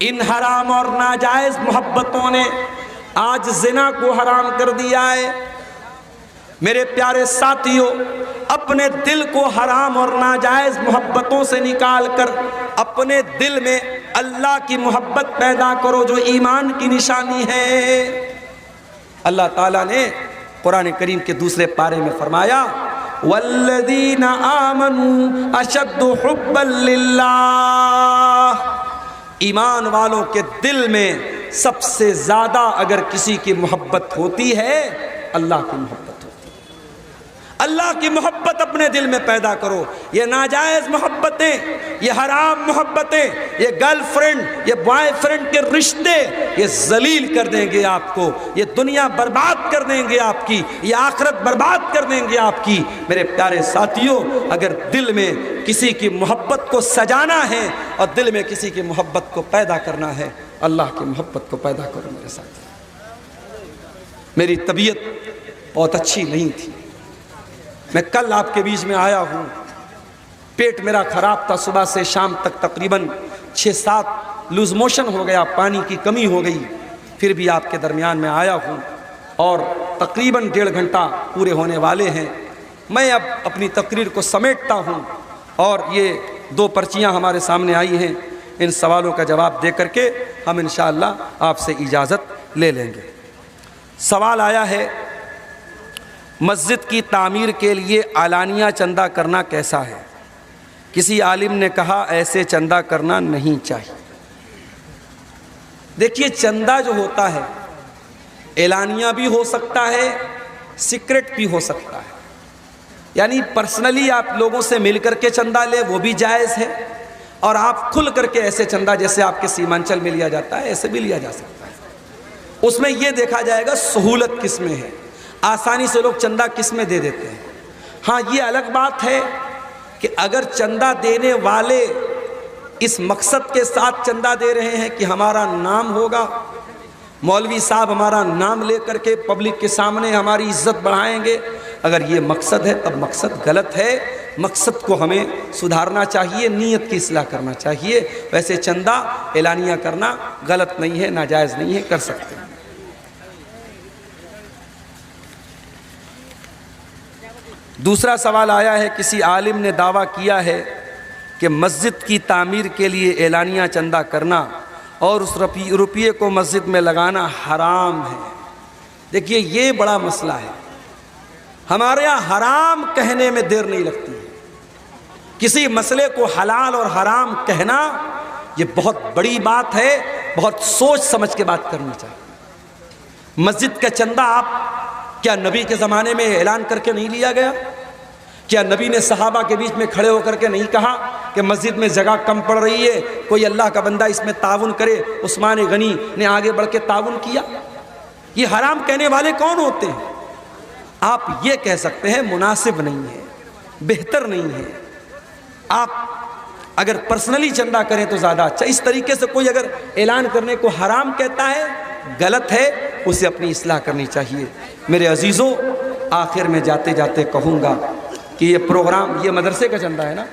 ان حرام اور ناجائز محبتوں نے آج زنا کو حرام کر دیا ہے۔ میرے پیارے ساتھیوں، اپنے دل کو حرام اور ناجائز محبتوں سے نکال کر اپنے دل میں اللہ کی محبت پیدا کرو، جو ایمان کی نشانی ہے۔ اللہ تعالیٰ نے قرآن کریم کے دوسرے پارے میں فرمایا، والذین آمنوا اشد حبا للہ، ایمان والوں کے دل میں سب سے زیادہ اگر کسی کی محبت ہوتی ہے، اللہ کی محبت ہوتی ہے۔ اللہ کی محبت اپنے دل میں پیدا کرو۔ یہ ناجائز محبتیں، یہ حرام محبتیں، یہ گرل فرینڈ، یہ بوائے فرینڈ کے رشتے، یہ ذلیل کر دیں گے آپ کو، یہ دنیا برباد کر دیں گے آپ کی، یہ آخرت برباد کر دیں گے آپ کی۔ میرے پیارے ساتھیوں، اگر دل میں کسی کی محبت کو سجانا ہے اور دل میں کسی کی محبت کو پیدا کرنا ہے، اللہ کی محبت کو پیدا کرو میرے ساتھ۔ میری طبیعت بہت اچھی نہیں تھی، میں کل آپ کے بیچ میں آیا ہوں، پیٹ میرا خراب تھا، صبح سے شام تک تقریباً 6-7 لوز موشن ہو گیا، پانی کی کمی ہو گئی، پھر بھی آپ کے درمیان میں آیا ہوں اور تقریباً 1.5 گھنٹہ پورے ہونے والے ہیں۔ میں اب اپنی تقریر کو سمیٹتا ہوں اور یہ 2 پرچیاں ہمارے سامنے آئی ہیں، ان سوالوں کا جواب دے کر کے ہم انشاءاللہ آپ سے اجازت لے لیں گے۔ سوال آیا ہے، مسجد کی تعمیر کے لیے اعلانیہ چندہ کرنا کیسا ہے؟ کسی عالم نے کہا ایسے چندہ کرنا نہیں چاہیے۔ دیکھیے، چندہ جو ہوتا ہے اعلانیہ بھی ہو سکتا ہے، سیکرٹ بھی ہو سکتا ہے، یعنی پرسنلی آپ لوگوں سے مل کر کے چندہ لے، وہ بھی جائز ہے، اور آپ کھل کر کے ایسے چندہ جیسے آپ کے سیمانچل میں لیا جاتا ہے ایسے بھی لیا جا سکتا ہے۔ اس میں یہ دیکھا جائے گا سہولت کس میں ہے، آسانی سے لوگ چندہ کس میں دے دیتے ہیں۔ ہاں، یہ الگ بات ہے کہ اگر چندہ دینے والے اس مقصد کے ساتھ چندہ دے رہے ہیں کہ ہمارا نام ہوگا، مولوی صاحب ہمارا نام لے کر کے پبلک کے سامنے ہماری عزت بڑھائیں گے، اگر یہ مقصد ہے تب مقصد غلط ہے۔ مقصد کو ہمیں سدھارنا چاہیے، نیت کی اصلاح کرنا چاہیے۔ ویسے چندہ اعلانیہ کرنا غلط نہیں ہے، ناجائز نہیں ہے، کر سکتے ہیں۔ دوسرا سوال آیا ہے، کسی عالم نے دعویٰ کیا ہے کہ مسجد کی تعمیر کے لیے اعلانیہ چندہ کرنا اور اس روپیے کو مسجد میں لگانا حرام ہے۔ دیکھیے، یہ بڑا مسئلہ ہے، ہمارے یہاں حرام کہنے میں دیر نہیں لگتی ہے۔ کسی مسئلے کو حلال اور حرام کہنا یہ بہت بڑی بات ہے، بہت سوچ سمجھ کے بات کرنی چاہیے۔ مسجد کا چندہ آپ کیا نبی کے زمانے میں اعلان کر کے نہیں لیا گیا؟ کیا نبی نے صحابہ کے بیچ میں کھڑے ہو کر کے نہیں کہا کہ مسجد میں جگہ کم پڑ رہی ہے، کوئی اللہ کا بندہ اس میں تعاون کرے؟ عثمان غنی نے آگے بڑھ کے تعاون کیا۔ یہ حرام کہنے والے کون ہوتے ہیں؟ آپ یہ کہہ سکتے ہیں مناسب نہیں ہے، بہتر نہیں ہے۔ آپ اگر پرسنلی چندہ کریں تو زیادہ اچھا۔ اس طریقے سے کوئی اگر اعلان کرنے کو حرام کہتا ہے، غلط ہے، اسے اپنی اصلاح کرنی چاہیے۔ میرے عزیزوں، آخر میں جاتے جاتے کہوں گا کہ یہ پروگرام، یہ مدرسے کا چندہ ہے نا،